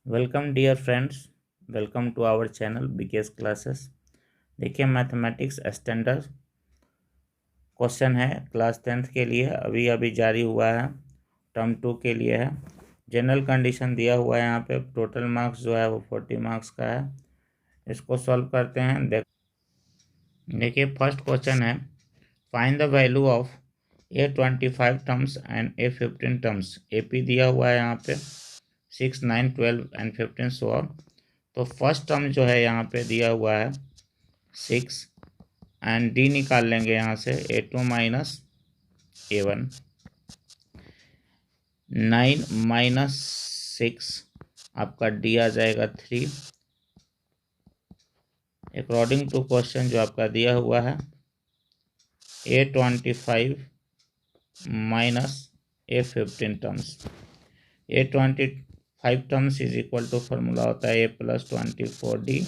Welcome dear friends, welcome to our channel BKS classes. देखिए, mathematics standard question है class 10th के लिए, अभी अभी जारी हुआ है। टर्म 2 के लिए है। जनरल कंडीशन दिया हुआ है यहाँ पे। टोटल मार्क्स जो है वो 40 मार्क्स का है। इसको सॉल्व करते हैं। देखिए, फर्स्ट क्वेश्चन है, find the value of A25 terms and A15 terms. AP दिया हुआ है यहाँ पे 6, 9, 12 एंड 15 सो ऑन। तो फर्स्ट टर्म जो है यहाँ पे दिया हुआ है 6 एंड डी निकाल लेंगे यहाँ से A2 माइनस A1। 9 माइनस 6 आपका डी आ जाएगा 3। अकॉर्डिंग टू क्वेश्चन जो आपका दिया हुआ है A25 minus A15 terms. A25 terms is equal to formula होता है A+24D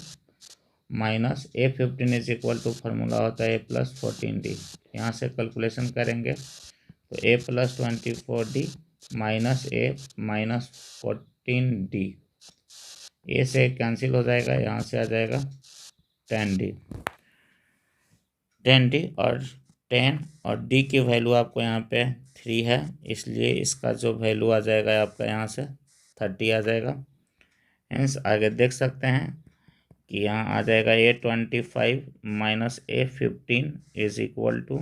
minus A15 is equal to formula होता है A+14D। यहाँ से कैलकुलेशन करेंगे तो A+24D माइनस A-14D, ए से कैंसिल हो जाएगा, यहाँ से आ जाएगा 10D। और 10 और D की वैल्यू आपको यहाँ पे 3 है, इसलिए इसका जो वैल्यू आ जाएगा आपका यहाँ से 30 आ जाएगा। हेंस आगे देख सकते हैं कि यहाँ आ जाएगा A25 minus A15 is equal to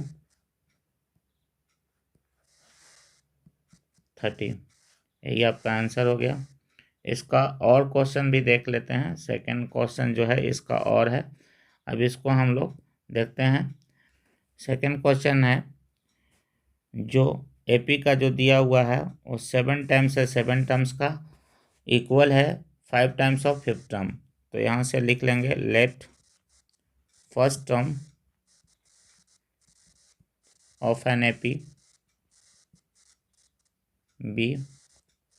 30। यही आपका आंसर हो गया। इसका और क्वेश्चन भी देख लेते हैं। सेकंड क्वेश्चन जो है इसका और है, अब इसको हम लोग देखते हैं। सेकंड क्वेश्चन है, जो AP का जो दिया हुआ है वो 7 टाइम्स है, 7 टर्म्स का इक्वल है 5 टाइम्स ऑफ 5th टर्म। तो यहाँ से लिख लेंगे let first term of an AP be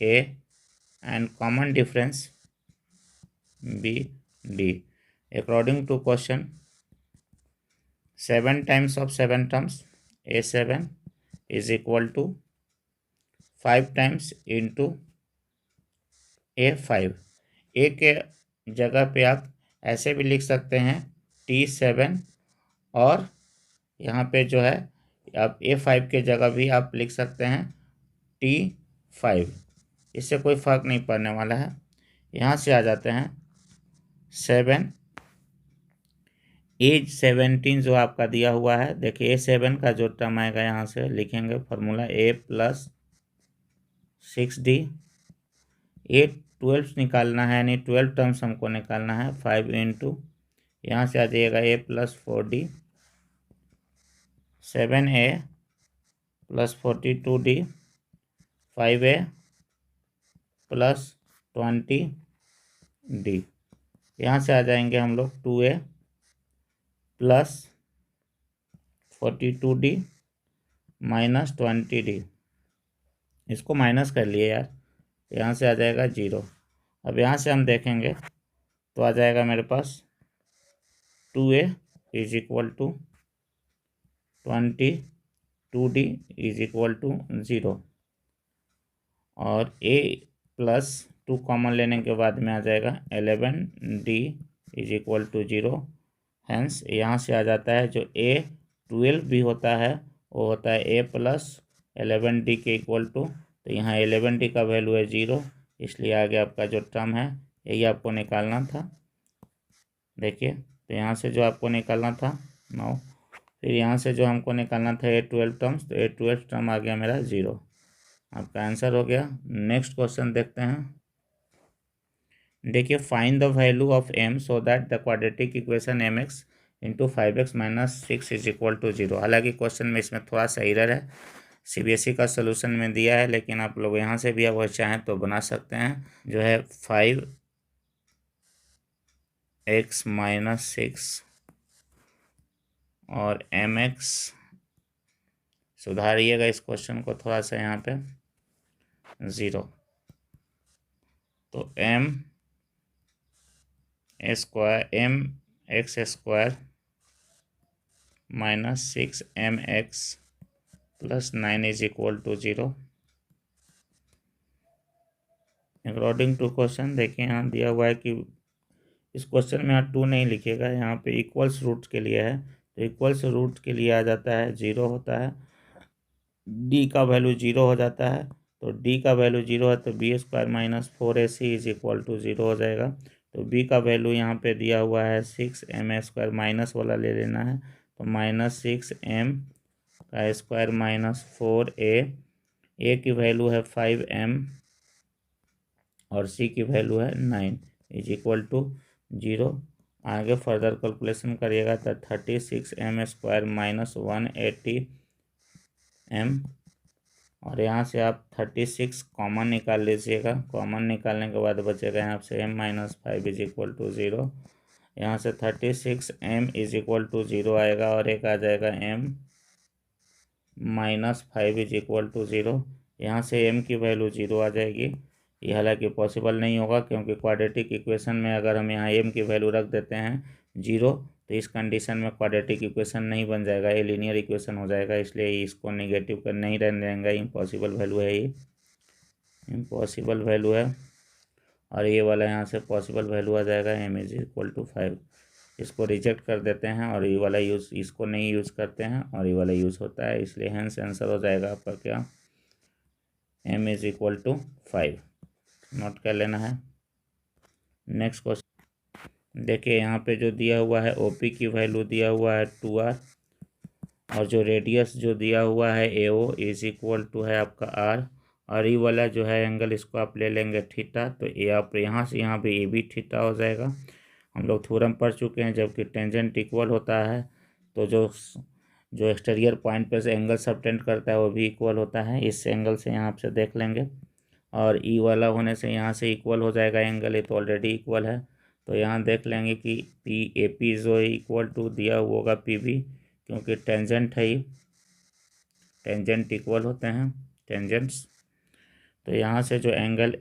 A and common difference B D. According to question, 7 times of 7 terms A7 is equal to 5 times into A5। A के जगह पे आप ऐसे भी लिख सकते हैं T7, और यहाँ पे जो है आप A5 के जगह भी आप लिख सकते हैं T5। इससे कोई फ़र्क नहीं पड़ने वाला है। यहाँ से आ जाते हैं 7 एज 17 जो आपका दिया हुआ है। देखिए A7 का जो टर्म आएगा यहाँ से लिखेंगे फार्मूला A+6D। A12 निकालना है, यानी 12 टर्म्स हमको निकालना है। 5 इंटू यहाँ से आ जाएगा A+4D 7A +42D 5A +20D। यहाँ से आ जाएंगे हम लोग 2A +42D -20D। इसको माइनस कर लिए यार, यहाँ से आ जाएगा 0। अब यहाँ से हम देखेंगे तो आ जाएगा मेरे पास 2A is equal to 22D is equal to 0, और A+2 कॉमन लेने के बाद में आ जाएगा 11D is equal to 0। Hence यहाँ से आ जाता है जो A12 भी होता है वो होता है A+11D के इक्वल टू। तो यहाँ 11D का वैल्यू है 0, इसलिए आगे आपका जो टर्म है यही आपको निकालना था। देखिए, तो यहाँ से जो आपको निकालना था 9, फिर यहाँ से जो हमको निकालना था A12 टर्म्स, तो A12 टर्म आ गया मेरा 0। आपका आंसर हो गया। नेक्स्ट क्वेश्चन देखते हैं। देखिए, find the value of m so that the quadratic equation mx into 5x minus 6 is equal to 0। हालांकि क्वेश्चन में इसमें थोड़ा सा एरर है, CBSE का सोल्यूशन में दिया है, लेकिन आप लोग यहाँ से भी अगर चाहें तो बना सकते हैं। जो है 5x माइनस 6 और mx, सुधारिएगा इस क्वेश्चन को थोड़ा सा यहाँ पे 0। तो mx² minus 6mx + 9 is equal to 0। According to question देखिए यहाँ दिया हुआ है कि इस क्वेश्चन में यहाँ 2 नहीं लिखेगा, यहाँ पे इक्वल्स रूट के लिए है, तो इक्वल्स रूट के लिए आ जाता है 0 होता है, डी का वैल्यू 0 हो जाता है, तो डी का वैल्यू 0 है तो b square minus 4ac is equal to 0 हो जाएगा। तो बी का वैल्यू यहाँ पे दिया हुआ है 6m² माइनस वाला ले लेना है, तो -6m का स्क्वायर माइनस 4a की वैल्यू है 5m और सी की वैल्यू है 9 इज इक्वल टू 0। आगे फर्दर कैलकुलेशन करिएगा तो 36m² माइनस 180m, और यहाँ से आप 36 कॉमन निकाल लीजिएगा। कॉमन निकालने के बाद बचेगा यहाँ से m-5 इज इक्वल टू 0। यहाँ से 36m इज इक्वल टू 0 आएगा और एक आ जाएगा m-5 इज इक्वल टू 0। यहाँ से m की वैल्यू 0 आ जाएगी। ये हालांकि पॉसिबल नहीं होगा क्योंकि क्वाड्रेटिक इक्वेशन में अगर हम यहाँ m की वैल्यू रख देते हैं 0 तो इस कंडीशन में क्वाड्रेटिक इक्वेशन नहीं बन जाएगा, ये लीनियर इक्वेशन हो जाएगा, इसलिए इसको नेगेटिव कर नहीं रहने देंगे। इम्पॉसिबल वैल्यू है, ये इम्पॉसिबल वैल्यू है, और ये वाला यहाँ से पॉसिबल वैल्यू आ जाएगा m इज इक्वल टू 5। इसको रिजेक्ट कर देते हैं और ये वाला यूज़, इसको नहीं यूज़ करते हैं और ये वाला यूज़ होता है, इसलिए हेंस आंसर हो जाएगा आपका क्या, m is equal to 5। Note कर लेना है। नेक्स्ट क्वेश्चन देखिए, यहाँ पे जो दिया हुआ है OP की वैल्यू दिया हुआ है 2r, और जो रेडियस जो दिया हुआ है AO इज इक्वल टू है आपका r, और ये वाला जो है एंगल इसको आप ले लेंगे थीटा, तो ये आप यहाँ से यहाँ पे AB थीटा हो जाएगा। हम लोग थ्योरम पढ़ चुके हैं, जबकि टेंजेंट इक्वल होता है तो जो एक्सटीरियर पॉइंट पे से एंगल सबटेंड करता है वो भी इक्वल होता है। इस एंगल से यहाँ से देख लेंगे, और ई वाला होने से यहाँ से इक्वल हो जाएगा एंगल, ये तो ऑलरेडी इक्वल है। तो यहाँ देख लेंगे कि AP जो है इक्वल टू दिया हुआ होगा PB, क्योंकि टेंजेंट है ही, टेंजेंट इक्वल होते हैं टेंजेंट्स। तो यहाँ से जो एंगल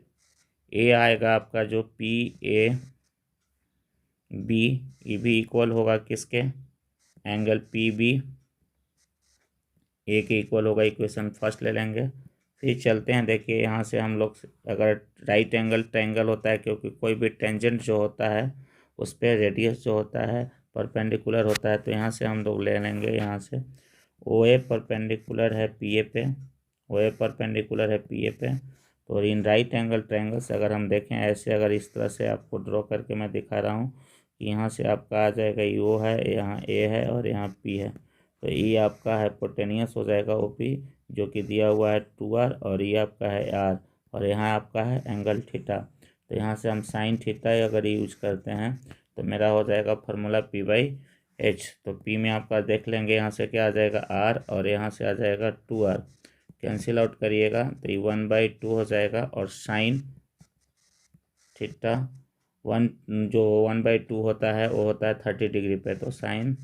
A आएगा आपका जो PAB, ये भी इक्वल होगा किसके, एंगल PB A के इक्वल होगा। इक्वेशन फर्स्ट ले लेंगे, फिर चलते हैं। देखिए यहाँ से हम लोग अगर राइट एंगल ट्रायंगल होता है, क्योंकि कोई भी टेंजेंट जो होता है उस पर रेडियस जो होता है परपेंडिकुलर होता है, तो यहाँ से हम लोग ले लेंगे, यहाँ से OA परपेंडिकुलर है PA पे, OA परपेंडिकुलर है PA पे। तो इन राइट एंगल ट्रायंगल्स अगर हम देखें ऐसे, अगर इस तरह से आपको ड्रॉ करके मैं दिखा रहा हूँ कि यहाँ से आपका आ जाएगा O है, यहाँ A है और यहाँ P है, तो ये आपका हाइपोटेनियस हो जाएगा OP, जो कि दिया हुआ है 2r, और ये आपका है r, और यहाँ आपका है एंगल थीटा। तो यहाँ से हम साइन थीटा अगर यूज करते हैं तो मेरा हो जाएगा फार्मूला P/H। तो P में आपका देख लेंगे यहाँ से क्या आ जाएगा r, और यहाँ से आ जाएगा 2r, कैंसिल आउट करिएगा तो ये 1/2 हो जाएगा, और साइन थीटा 1/2 होता है वो होता है 30 डिग्री पे, तो साइन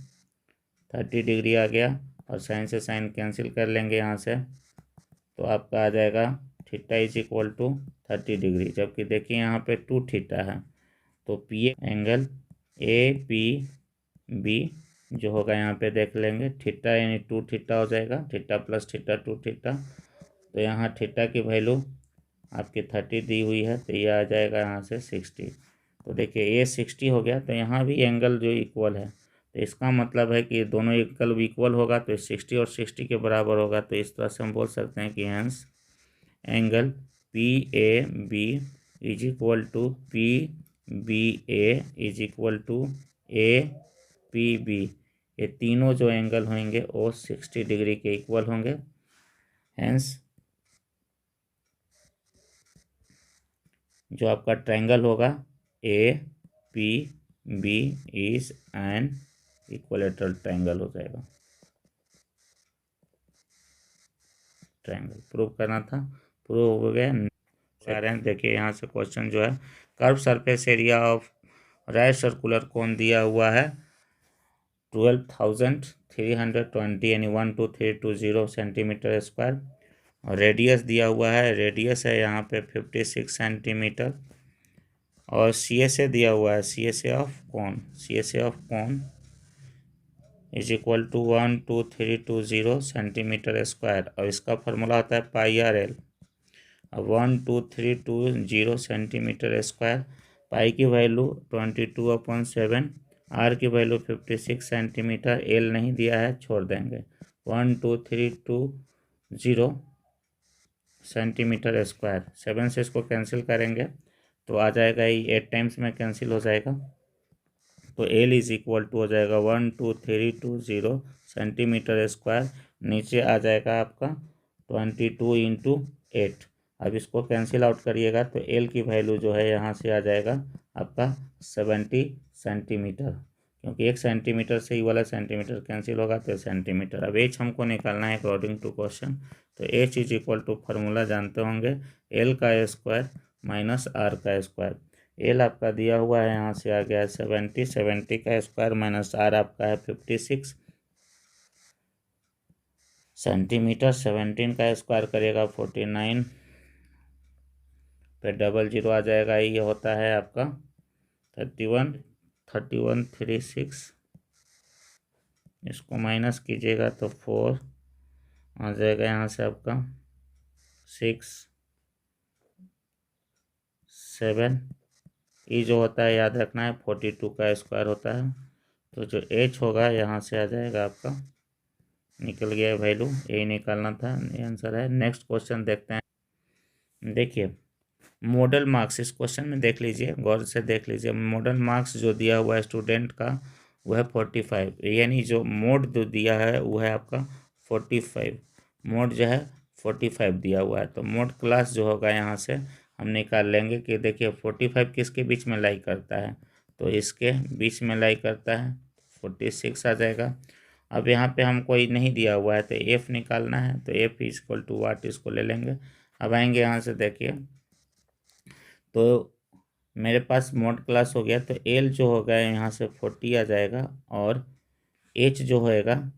30 डिग्री आ गया, और साइन से साइन कैंसिल कर लेंगे यहाँ से, तो आपका आ जाएगा theta is equal to 30 degree. जबकि देखिए यहाँ पे 2 थीटा है, तो PA एंगल APB जो होगा यहाँ पे देख लेंगे, थीटा यानी 2 थीटा हो जाएगा, थीटा प्लस थीटा 2 थीटा। तो यहाँ थीटा की वैल्यू आपकी 30 दी हुई है, तो ये आ जाएगा यहाँ से 60। तो देखिए ये 60 हो गया, तो यहाँ भी एंगल जो इक्वल है, तो इसका मतलब है कि दोनों एंगल इक्वल होगा तो 60 और 60 के बराबर होगा। तो इस तरह से हम बोल सकते हैं कि hence angle PAB is equal to PBA is equal to APB। ये तीनों जो एंगल होंगे वो 60 डिग्री के इक्वल होंगे। हेंस जो आपका ट्रायंगल होगा APB is an equilateral triangle हो जाएगा। ट्रायंगल प्रूव करना था, प्रूव हो गया। कह रहे हैं देखिए यहाँ से क्वेश्चन जो है, curve surface area of right circular cone दिया हुआ है 12,320 यानी 12320 सेंटीमीटर स्क्वायर, और रेडियस दिया हुआ है, रेडियस है यहाँ पे 56 सेंटीमीटर, और CSA दिया हुआ है, CSA ऑफ कौन is equal to 12320 centimetre square, और इसका फार्मूला होता है πRL। अब 1232 सेंटीमीटर स्क्वायर, पाई की वैल्यू 22/7, आर की वैल्यू 56 सेंटीमीटर, एल नहीं दिया है, छोड़ देंगे। 1232 सेंटीमीटर स्क्वायर, 7 से इसको कैंसिल करेंगे तो आ जाएगा ये 8 टाइम्स में कैंसिल हो जाएगा, तो एल इज इक्वल टू हो जाएगा 12320 सेंटीमीटर स्क्वायर, नीचे आ जाएगा आपका 22 × 8। अब इसको कैंसिल आउट करिएगा तो एल की वैल्यू जो है यहाँ से आ जाएगा आपका 70 सेंटीमीटर, क्योंकि 1 सेंटीमीटर से ही वाला सेंटीमीटर कैंसिल होगा तो सेंटीमीटर। अब एच हमको निकालना है अकॉर्डिंग टू क्वेश्चन, तो h is equal to formula जानते होंगे, एल का स्क्वायर माइनस आर का स्क्वायर। एल आपका दिया हुआ है, यहाँ से आ गया 70, 70 का स्क्वायर माइनस आर आपका है 56 सेंटीमीटर, 17 का स्क्वायर करेगा 49, फिर 00 आ जाएगा, ये होता है आपका 3136, इसको माइनस कीजिएगा तो 4 आ जाएगा, यहाँ से आपका 6 7, ये जो होता है याद रखना है 42 का स्क्वायर होता है, तो जो एच होगा यहाँ से आ जाएगा आपका, निकल गया वैल्यू, यही निकालना था, ये आंसर है। नेक्स्ट क्वेश्चन देखते हैं। देखिए मॉडल मार्क्स, इस क्वेश्चन में देख लीजिए, गौर से देख लीजिए, मॉडल मार्क्स जो दिया हुआ है स्टूडेंट का वो है 45, यानी जो मोड जो दिया है वो है आपका 45, मोड जो है 45 दिया हुआ है, तो मोड क्लास जो होगा यहाँ से हम निकाल लेंगे कि देखिए 45 किसके बीच में लाई करता है, तो इसके बीच में लाई करता है, 46 आ जाएगा। अब यहाँ पे हमको ये नहीं दिया हुआ है तो एफ निकालना है, तो एफ इज इक्वल टू वाट, इसको ले लेंगे। अब आएंगे यहाँ से, देखिए तो मेरे पास मोड क्लास हो गया, तो एल जो होगा यहाँ से 40 आ जाएगा, और एच जो होएगा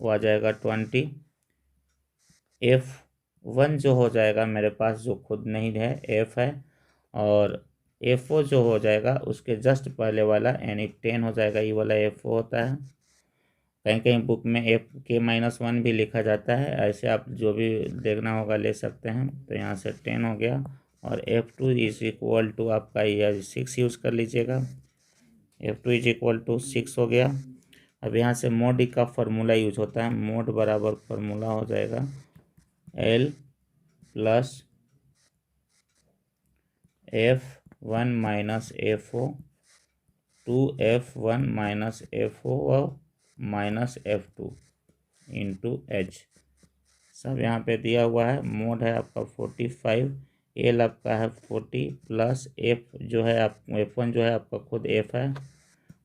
वो आ जाएगा 20, F1 जो हो जाएगा मेरे पास जो खुद नहीं है एफ है, और F4 जो हो जाएगा उसके जस्ट पहले वाला यानी 10 हो जाएगा, ये वाला F4 होता है, कहीं कहीं बुक में Fk-1 भी लिखा जाता है, ऐसे आप जो भी देखना होगा ले सकते हैं। तो यहाँ से 10 हो गया, और F2 इज इक्वल टू आपका यह 6 यूज़ कर लीजिएगा, F2 इज इक्वल टू 6 हो गया। अब यहाँ से मोड ई का फार्मूला यूज होता है, मोड बराबर फार्मूला हो जाएगा L plus F1 minus F0 2F1 minus F0 minus F2 into H, सब यहाँ पे दिया हुआ है। मोड है आपका 45, एल आपका है 40 प्लस एफ जो है आप F1 जो है आपका खुद एफ है,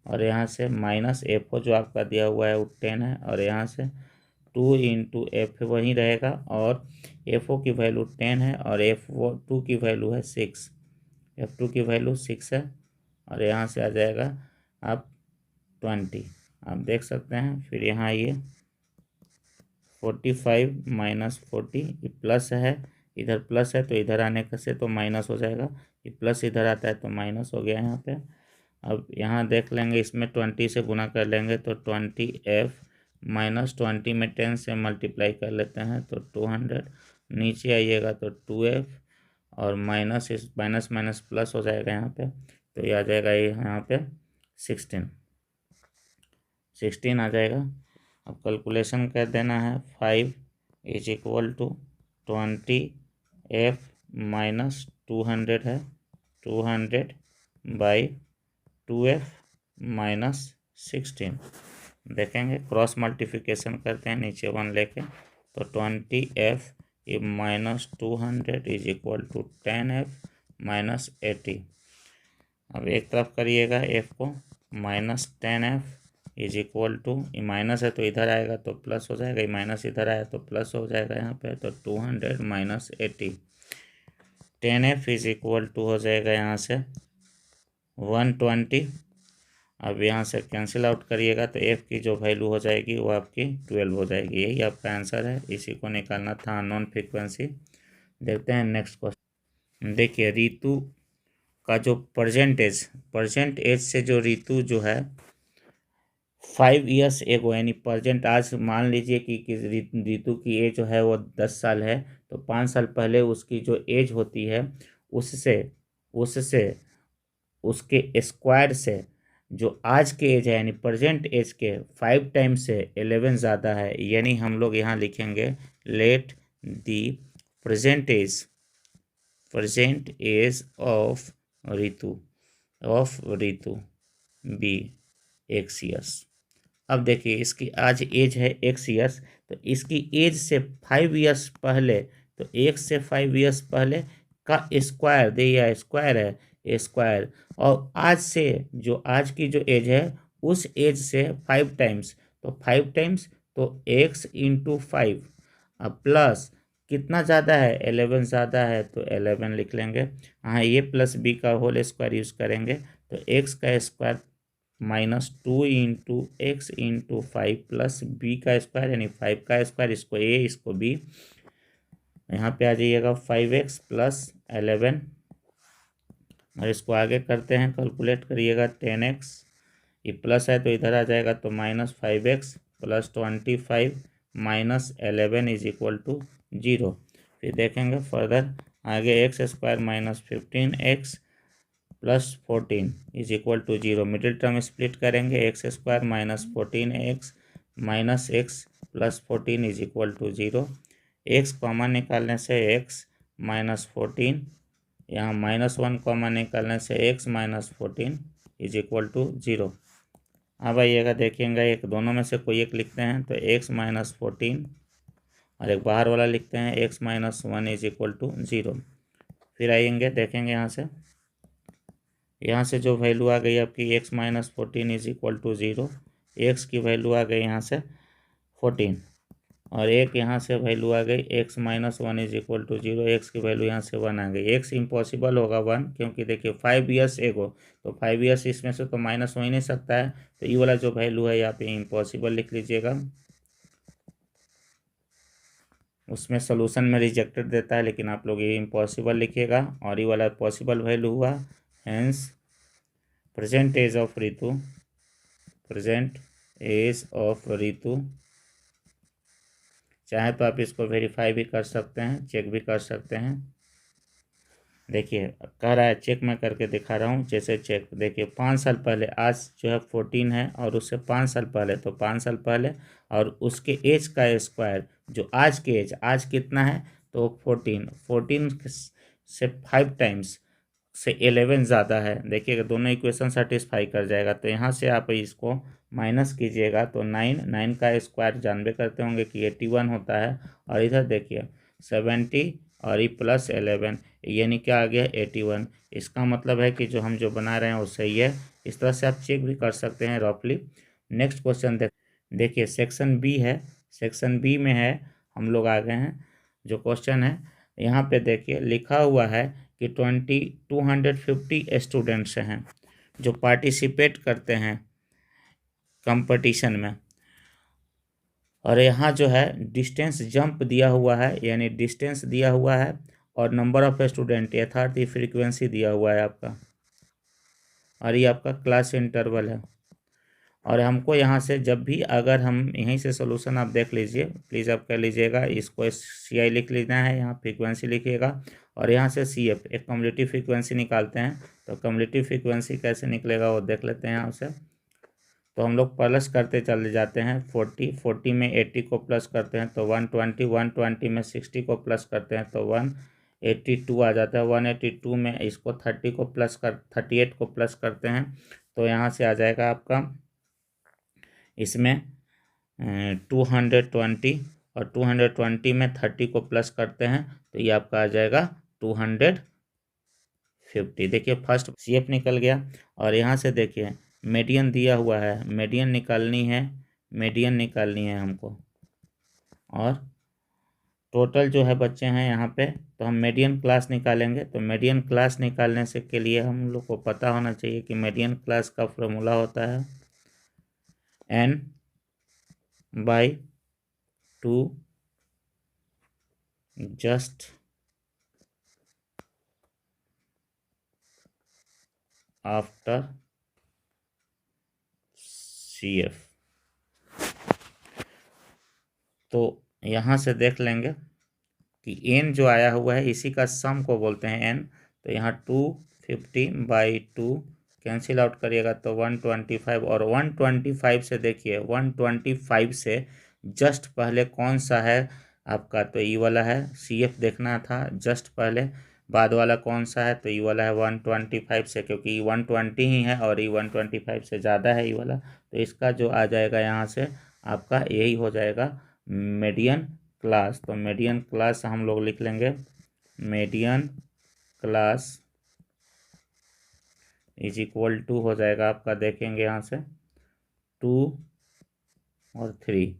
और यहाँ से माइनस F0 जो आपका दिया हुआ है वो 10 है, और यहाँ से 2 इंटू एफ वही रहेगा, और F0 की वैल्यू 10 है, और F2 की वैल्यू है 6, F2 की वैल्यू 6 है, और यहाँ से आ जाएगा आप 20, आप देख सकते हैं। फिर यहाँ ये 45 माइनस 40, ये प्लस है, इधर प्लस है तो इधर आने का से तो माइनस हो जाएगा, ये प्लस इधर आता है तो माइनस हो गया यहाँ पे। अब यहाँ देख लेंगे, इसमें 20 से गुना कर लेंगे तो 20F माइनस 20 में 10 से मल्टीप्लाई कर लेते हैं तो 200, नीचे आइएगा तो 2F, और माइनस इस माइनस माइनस प्लस हो जाएगा यहाँ पे, तो ये आ जाएगा ये यहाँ पे 16 आ जाएगा। अब कैलकुलेशन कर देना है, 5 is equal to 20F minus 200 है, 200 बाई 2F माइनस 16, देखेंगे क्रॉस मल्टीप्लिकेशन करते हैं नीचे 1 लेके, तो 20F minus 200 is equal to 10F minus 80। अब एक तरफ करिएगा F को, minus 10F is equal to, ये माइनस है तो इधर आएगा तो प्लस हो जाएगा, ये माइनस इधर आया तो प्लस हो जाएगा यहाँ पे, तो 200 minus 80, 10F is equal to हो जाएगा यहाँ से 120। अब यहाँ से कैंसिल आउट करिएगा तो F की जो वैल्यू हो जाएगी वो आपकी 12 हो जाएगी, यही आपका आंसर है, इसी को निकालना था अननोन फ्रीक्वेंसी। देखते हैं नेक्स्ट क्वेश्चन। देखिए ऋतु का जो प्रेजेंट एज से जो ऋतु जो है 5 ईयर्स एगो, यानी प्रेजेंट आज मान लीजिए कि ऋतु की एज जो है वो 10 साल है, तो 5 साल पहले उसकी जो एज होती है उससे उससे उसके स्क्वायर से जो आज के एज है यानी प्रेजेंट एज के 5 टाइम्स से 11 ज़्यादा है, यानी हम लोग यहाँ लिखेंगे let the present age of Ritu be x years. अब देखिए इसकी आज एज है एक्स ईयर्स, तो इसकी एज से 5 ईयर्स पहले, तो एक्स से 5 ईयर्स पहले का स्क्वायर दे, या स्क्वायर है स्क्वायर, और आज से जो आज की जो एज है उस एज से 5 टाइम्स, तो 5 टाइम्स तो एक्स इंटू 5, अब प्लस कितना ज़्यादा है 11 ज़्यादा है तो 11 लिख लेंगे। हाँ, ये प्लस बी का होल स्क्वायर यूज़ करेंगे, तो एक्स का square -2 into x into 5 plus b का स्क्वायर यानी 5 का स्क्वायर, इसको ए इसको बी, यहाँ पे आ जाइएगा 5x प्लस 11, और इसको आगे करते हैं कैलकुलेट करिएगा 10x, ये प्लस है तो इधर आ जाएगा तो -5x plus 25 minus 11 is equal to 0। फिर देखेंगे फर्दर आगे x square -15x plus 14 is equal to 0, middle term split करेंगे, x square -14x minus x plus 14 is equal to 0, x common निकालने से एक्स -14, यहाँ -1 कॉमन निकालने से एक्स -14 इज इक्वल टू 0। अब आइएगा देखिएगा एक दोनों में से कोई एक लिखते हैं, तो एक्स -14 और एक बाहर वाला लिखते हैं एक्स -1 इज इक्वल टू 0। फिर आएंगे देखेंगे यहाँ से जो वैल्यू आ गई आपकी x -14 is equal to 0, x की वैल्यू आ गई यहाँ से 14, और एक यहाँ से वैल्यू आ गई x -1 is equal to 0, x की वैल्यू यहाँ से 1 आ गई। एक्स इम्पॉसिबल होगा 1, क्योंकि देखिए 5 ईयर्स एगो, तो 5 ईयर्स इसमें से तो माइनस हो ही नहीं सकता है, तो ये वाला जो वैल्यू है यहाँ पे इम्पॉसिबल लिख लीजिएगा। उसमें सोल्यूशन में रिजेक्टेड देता है, लेकिन आप लोग ये इम्पॉसिबल लिखिएगा, और ये वाला पॉसिबल वैल्यू हुआ, hence present age of Ritu, चाहे तो आप इसको वेरीफाई भी कर सकते हैं, चेक भी कर सकते हैं। देखिए कह रहा है चेक मैं करके दिखा रहा हूँ, जैसे चेक देखिए 5 साल पहले, आज जो है 14 है और उससे 5 साल पहले, तो 5 साल पहले और उसके एज का स्क्वायर जो आज के एज, आज कितना है तो 14 से 5 टाइम्स से 11 ज़्यादा है। देखिएगा दोनों इक्वेशन सेटिस्फाई कर जाएगा, तो यहाँ से आप इसको माइनस कीजिएगा तो 9 का स्क्वायर जानबे करते होंगे कि 81 होता है, और इधर देखिए 70 और ये प्लस 11 यानी क्या आ गया 81। इसका मतलब है कि जो हम जो बना रहे हैं वो सही है। इस तरह से आप चेक भी कर सकते हैं रफली। नेक्स्ट क्वेश्चन देखिए सेक्शन बी है, सेक्शन बी में है, हम लोग आ गए हैं। जो क्वेश्चन है यहाँ पे देखिए लिखा हुआ है कि 250 स्टूडेंट्स हैं जो पार्टिसिपेट करते हैं कंपटीशन में, और यहाँ जो है डिस्टेंस जंप दिया हुआ है, यानी डिस्टेंस दिया हुआ है, और नंबर ऑफ स्टूडेंट यथार्थ फ्रीक्वेंसी दिया हुआ है आपका, और ये आपका क्लास इंटरवल है। और हमको यहाँ से जब भी अगर हम यहीं से सोल्यूशन आप देख लीजिए, प्लीज़ आप कर लीजिएगा, इसको CI लिख लेना है, यहाँ फ्रीक्वेंसी लिखिएगा, और यहाँ से CF एक कम्युलेटिव फ्रीक्वेंसी निकालते हैं। तो कम्युलेटिव फ्रीक्वेंसी कैसे निकलेगा वो देख लेते हैं यहाँ से। तो हम लोग प्लस करते चले जाते हैं, 40 में 80 को प्लस करते हैं तो 120 में 60 को प्लस करते हैं तो 182 आ जाता है। 182 में इसको 38 को प्लस करते हैं तो यहाँ से आ जाएगा आपका इसमें 220, और 220 में 30 को प्लस करते हैं तो ये आपका आ जाएगा 250। देखिए फर्स्ट CF निकल गया, और यहाँ से देखिए मीडियन दिया हुआ है, मीडियन निकालनी है हमको, और टोटल जो है बच्चे हैं यहाँ पे, तो हम मीडियन क्लास निकालेंगे। तो मीडियन क्लास निकालने से के लिए हम लोग को पता होना चाहिए कि मीडियन क्लास का फॉर्मूला होता है n/2 जस्ट आफ्टर CF। तो यहाँ से देख लेंगे कि एन जो आया हुआ है इसी का सम को बोलते हैं एन। तो यहाँ 250/2 कैंसिल आउट करिएगा तो 125, और 125 से देखिए 125 से जस्ट पहले कौन सा है आपका, तो ई वाला है, सी एफ देखना था जस्ट पहले, बाद वाला कौन सा है, तो ई वाला है 125 से, क्योंकि ई 120 ही है और ई 125 से ज़्यादा है ई वाला। तो इसका जो आ जाएगा यहाँ से आपका यही हो जाएगा मीडियन क्लास। तो मीडियन क्लास हम लोग लिख लेंगे, median class is equal to हो जाएगा आपका, देखेंगे यहाँ से 2 और 3,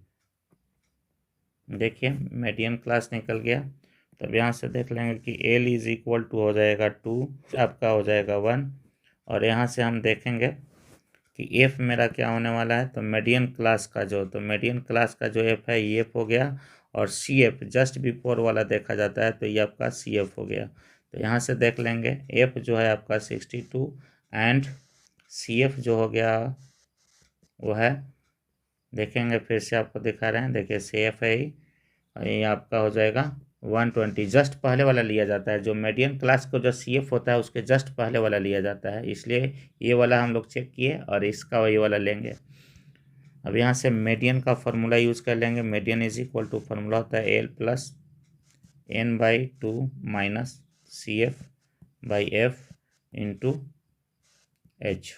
देखिए मीडियन क्लास निकल गया। तब यहाँ से देख लेंगे कि एल इज इक्वल टू हो जाएगा 2, आपका हो जाएगा 1, और यहाँ से हम देखेंगे कि एफ मेरा क्या होने वाला है, तो मीडियन क्लास का तो मीडियन क्लास का जो एफ है ये एफ हो गया, और सी एफ जस्ट बिफोर वाला देखा जाता है तो ये आपका सी एफ हो गया। तो यहाँ से देख लेंगे एफ जो है आपका 62 एंड सी एफ जो हो गया वो है, देखेंगे फिर से आपको दिखा रहे हैं, देखिए सी एफ है ही, और ये आपका हो जाएगा 120, जस्ट पहले वाला लिया जाता है, जो मीडियन क्लास को जो सी एफ होता है उसके जस्ट पहले वाला लिया जाता है, इसलिए ये वाला हम लोग चेक किए और इसका वही वाला लेंगे। अब यहाँ से मीडियन का फॉर्मूला यूज़ कर लेंगे, median is equal to formula होता है l plus n/2 minus c f by f into h.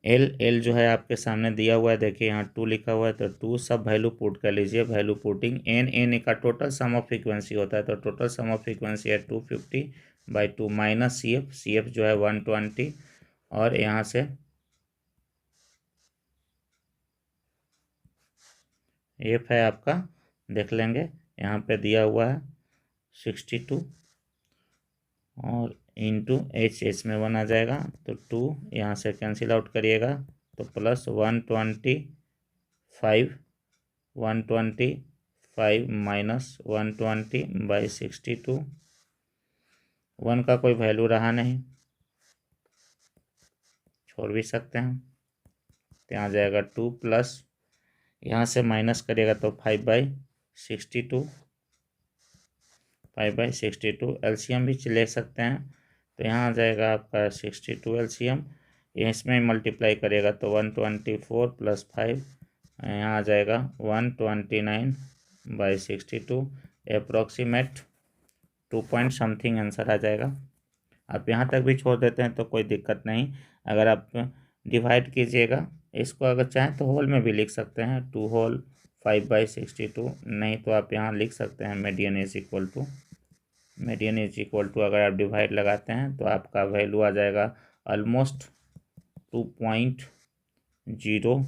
L जो है आपके सामने दिया हुआ है, देखिए यहाँ 2 लिखा हुआ है, तो 2 सब वैल्यू पुट कर लीजिए, वैल्यू पुटिंग एन का टोटल सम ऑफ फ्रीक्वेंसी होता है, तो टोटल सम ऑफ फ्रीक्वेंसी है 250/2 माइनस सी एफ जो है 120, और यहाँ से एफ है आपका, देख लेंगे यहाँ पे दिया हुआ है 62, और इंटू एच में 1 आ जाएगा, तो 2 यहाँ से कैंसिल आउट करिएगा तो प्लस 125 माइनस 120/62, 1 का कोई वैल्यू रहा नहीं, छोड़ भी सकते हैं, तो यहाँ जाएगा 2 प्लस यहाँ से माइनस करिएगा तो 5/62 एलसीएम भी ले सकते हैं, तो यहाँ आ जाएगा आपका 62 एलसीएम, इसमें मल्टीप्लाई करेगा तो 124 + 5, यहाँ आ जाएगा 129/62, अप्रॉक्सीमेट 2 पॉइंट समथिंग आंसर आ जाएगा। आप यहाँ तक भी छोड़ देते हैं तो कोई दिक्कत नहीं, अगर आप डिवाइड कीजिएगा इसको, अगर चाहें तो होल में भी लिख सकते हैं 2 होल 5/62, नहीं तो आप यहाँ लिख सकते हैं मीडियन इज इक्वल टू, अगर आप डिवाइड लगाते हैं तो आपका वैल्यू आ जाएगा ऑलमोस्ट 2.0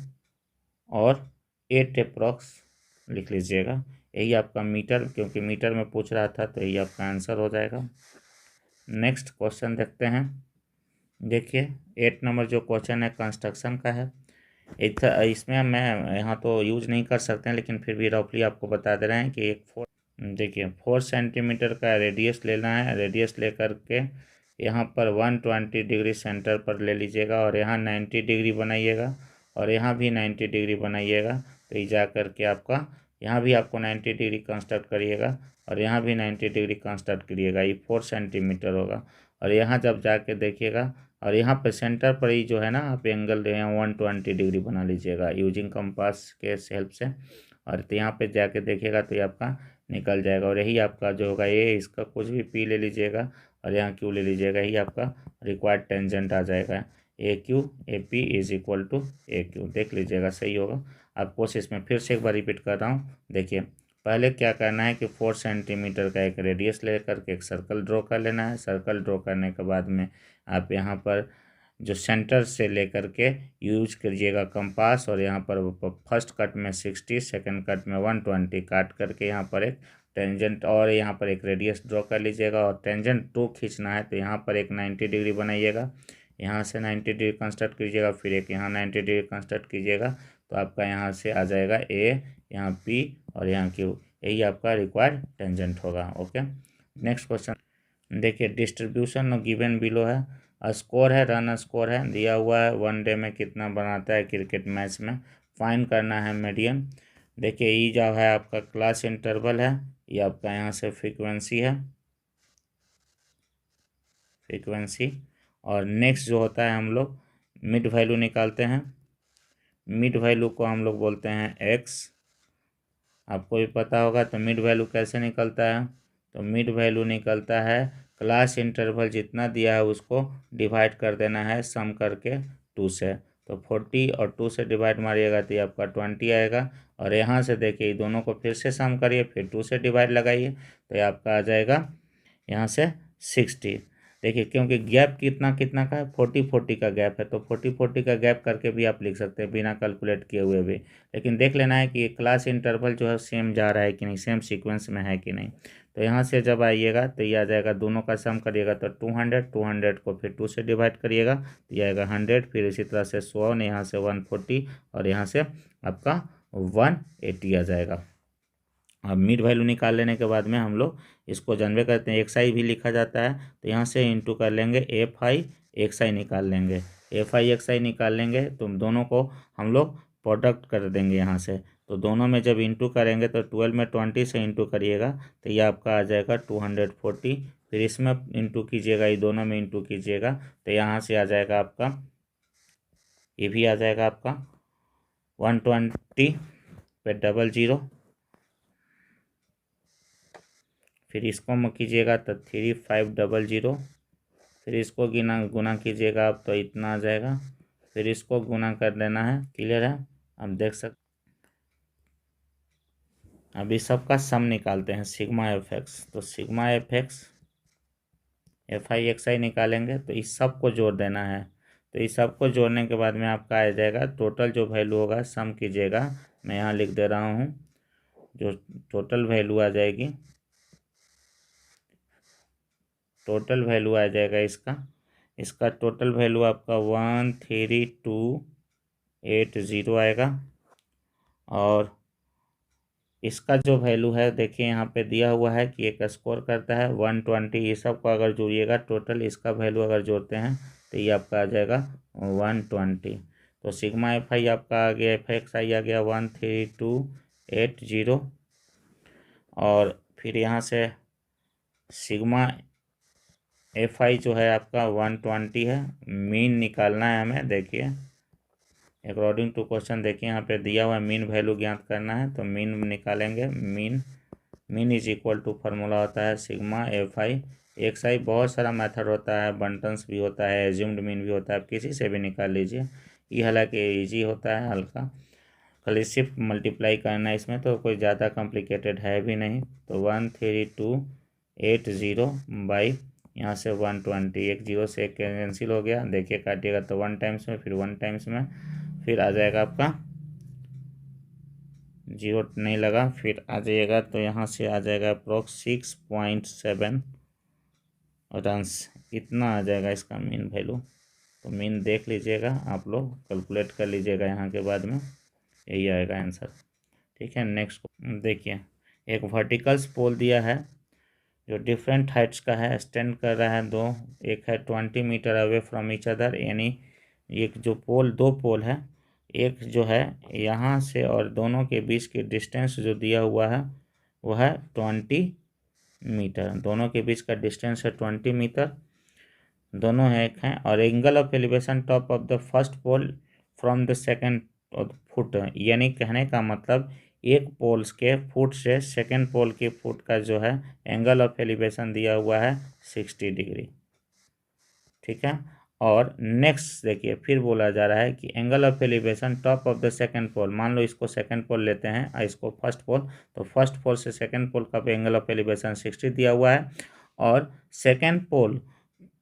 और 8 अप्रॉक्स लिख लीजिएगा, यही आपका मीटर, क्योंकि मीटर में पूछ रहा था तो यही आपका आंसर हो जाएगा। नेक्स्ट क्वेश्चन देखते हैं, देखिए 8 नंबर जो क्वेश्चन है कंस्ट्रक्शन का है, इसमें मैं यहाँ तो यूज नहीं कर सकते हैं, लेकिन फिर भी रफली आपको बता दे रहे हैं कि देखिए 4 सेंटीमीटर का रेडियस लेना है, रेडियस लेकर के यहाँ पर 120 डिग्री सेंटर पर ले लीजिएगा, और यहाँ 90 डिग्री बनाइएगा, और यहाँ भी 90 डिग्री बनाइएगा, तो ये जा कर के आपका यहाँ भी आपको 90 डिग्री कंस्ट्रक्ट करिएगा, और यहाँ भी 90 डिग्री कंस्ट्रक्ट करिएगा, ये 4 सेंटीमीटर होगा, और यहाँ जब जाके देखिएगा, और यहाँ पे सेंटर पर ही जो है ना आप एंगल जो है 120 डिग्री बना लीजिएगा यूजिंग कंपास के हेल्प से, और तो यहाँ पे जाके देखिएगा तो ये आपका निकल जाएगा, और यही आपका जो होगा ये, इसका कुछ भी पी ले लीजिएगा और यहाँ क्यू ले लीजिएगा, यही आपका रिक्वायर्ड टेंजेंट आ जाएगा, AQ/AP is equal to AQ, देख लीजिएगा सही होगा। आप कोशिश में फिर से एक बार रिपीट कर रहा हूँ, देखिए पहले क्या करना है कि 4 सेंटीमीटर का एक रेडियस लेकर के एक सर्कल ड्रॉ कर लेना है, सर्कल ड्रॉ करने के बाद में आप यहाँ पर जो सेंटर से लेकर के यूज कीजिएगा कंपास, और यहाँ पर फर्स्ट कट में 60, सेकंड कट में 120 काट करके यहाँ पर एक टेंजेंट और यहाँ पर एक रेडियस ड्रॉ कर लीजिएगा, और टेंजेंट 2 खींचना है तो यहाँ पर एक 90 डिग्री बनाइएगा, यहाँ से 90 डिग्री कंस्ट्रक्ट कीजिएगा, फिर एक यहाँ 90 डिग्री कंस्ट्रक्ट कीजिएगा, तो आपका यहाँ से आ जाएगा A, यहाँ P और यहाँ Q, यही आपका रिक्वायर्ड टेंजेंट होगा। ओके, नेक्स्ट क्वेश्चन देखिए, डिस्ट्रीब्यूशन गिवन बिलो है, स्कोर है, रन स्कोर है दिया हुआ है, 1 डे में कितना बनाता है क्रिकेट मैच में, फाइंड करना है मीडियन। देखिए ई जो है आपका क्लास इंटरवल है, ये आपका यहाँ से फ्रीक्वेंसी है, फ्रीक्वेंसी। और नेक्स्ट जो होता है हम लोग मिड वैल्यू निकालते हैं। मिड वैल्यू को हम लोग बोलते हैं एक्स। आपको भी पता होगा। तो मिड वैल्यू कैसे निकलता है? तो मिड वैल्यू निकलता है क्लास इंटरवल जितना दिया है उसको डिवाइड कर देना है सम करके 2 से। तो 40 और 2 से डिवाइड मारिएगा तो ये आपका 20 आएगा। और यहाँ से देखिए दोनों को फिर से सम करिए, फिर 2 से डिवाइड लगाइए तो ये आपका आ जाएगा यहाँ से 60। देखिए क्योंकि गैप कितना कितना का है, 40-40 का गैप है, तो 40-40 का गैप करके भी आप लिख सकते हैं बिना कैलकुलेट किए हुए भी। लेकिन देख लेना है कि क्लास इंटरवल जो है सेम जा रहा है कि नहीं, सेम सीक्वेंस में है कि नहीं। तो यहाँ से जब आइएगा तो ये आ जाएगा, दोनों का सम करिएगा तो 200 को फिर 2 से डिवाइड करिएगा तो ये आएगा 100। फिर इसी तरह से 100 यहाँ से 140 और यहाँ से आपका 180 आ जाएगा। अब मिड वैल्यू निकाल लेने के बाद में हम लोग इसको जानवे करते हैं, एक्स आई भी लिखा जाता है। तो यहाँ से इंटू कर लेंगे एफ आई एक्स आई निकाल लेंगे, एफ आई एक्स आई निकाल लेंगे तो दोनों को हम लोग प्रोडक्ट कर देंगे यहाँ से। तो दोनों में जब इंटू करेंगे तो 12 में 20 से इंटू करिएगा तो ये आपका आ जाएगा 240। फिर इसमें इंटू कीजिएगा, ये दोनों में इंटू कीजिएगा तो यहाँ से आ जाएगा आपका, ये भी आ जाएगा आपका 120 पे 00। फिर इसको कीजिएगा तो 3500। फिर इसको गुना कीजिएगा आप तो इतना आ जाएगा। फिर इसको गुना कर देना है। क्लियर है? अब देख सकते, अभी सबका सम निकालते हैं सिग्मा एफ एक्स। तो sigma f x f i x i निकालेंगे तो इस सब को जोड़ देना है। तो इस सब को जोड़ने के बाद में आपका आ जाएगा टोटल जो वैल्यू होगा, सम कीजिएगा, मैं यहाँ लिख दे रहा हूँ। जो टोटल वैल्यू आ जाएगी, टोटल वैल्यू आ जाएगा इसका टोटल वैल्यू आपका 13280 आएगा। और इसका जो वैल्यू है देखिए यहाँ पे दिया हुआ है कि एक स्कोर करता है 120। ये सब को अगर जोड़िएगा टोटल इसका वैल्यू अगर जोड़ते हैं तो ये आपका आ जाएगा 120। तो सिग्मा एफ आई आपका आ गया, एफ एक्स आई आ गया 13280। और फिर यहाँ से सिग्मा एफ आई जो है आपका 120 है। मीन निकालना है हमें। देखिए अकॉर्डिंग टू क्वेश्चन देखिए यहाँ पे दिया हुआ है मीन वैल्यू ज्ञात करना है तो मीन निकालेंगे। Mean is equal to formula होता है sigma f i x i. बहुत सारा मेथड होता है, बंटन्स भी होता है, एज्यूम्ड मीन भी होता है, आप किसी से भी निकाल लीजिए। ये हालांकि ईजी होता है हल्का, खाली सिर्फ मल्टीप्लाई करना है इसमें, तो कोई ज़्यादा कॉम्प्लिकेटेड है भी नहीं। तो 13280 बाई यहाँ से 120, एक जीरो से एक कैंसिल हो गया। देखिए काटिएगा तो 1 टाइम्स में, फिर 1 टाइम्स में, फिर आ जाएगा आपका जीरो नहीं लगा, फिर आ जाइएगा तो यहाँ से आ जाएगा अप्रोक्स 6.7 रन्स। इतना आ जाएगा इसका मीन वैल्यू। तो मीन देख लीजिएगा, आप लोग कैलकुलेट कर लीजिएगा यहाँ के बाद में, यही आएगा आंसर। ठीक है, नेक्स्ट देखिए, एक वर्टिकल्स पोल दिया है जो डिफरेंट हाइट्स का है, स्टैंड कर रहा है दो। एक है 20 metre away from each other, यानी एक जो पोल, दो पोल है, एक जो है यहाँ से और दोनों के बीच की डिस्टेंस जो दिया हुआ है वो है 20 मीटर। दोनों के बीच का डिस्टेंस है 20 मीटर, दोनों है एक हैं। और angle of elevation top of the first pole from the second foot, यानी कहने का मतलब एक पोल्स के फुट से सेकेंड पोल के फुट का जो है एंगल ऑफ एलिवेशन दिया हुआ है 60 डिग्री। ठीक है। और नेक्स्ट देखिए फिर बोला जा रहा है कि angle of elevation top of the second pole, मान लो इसको सेकेंड पोल लेते हैं और इसको फर्स्ट पोल, तो फर्स्ट पोल से सेकेंड पोल का एंगल ऑफ एलिवेशन 60 दिया हुआ है। और सेकेंड पोल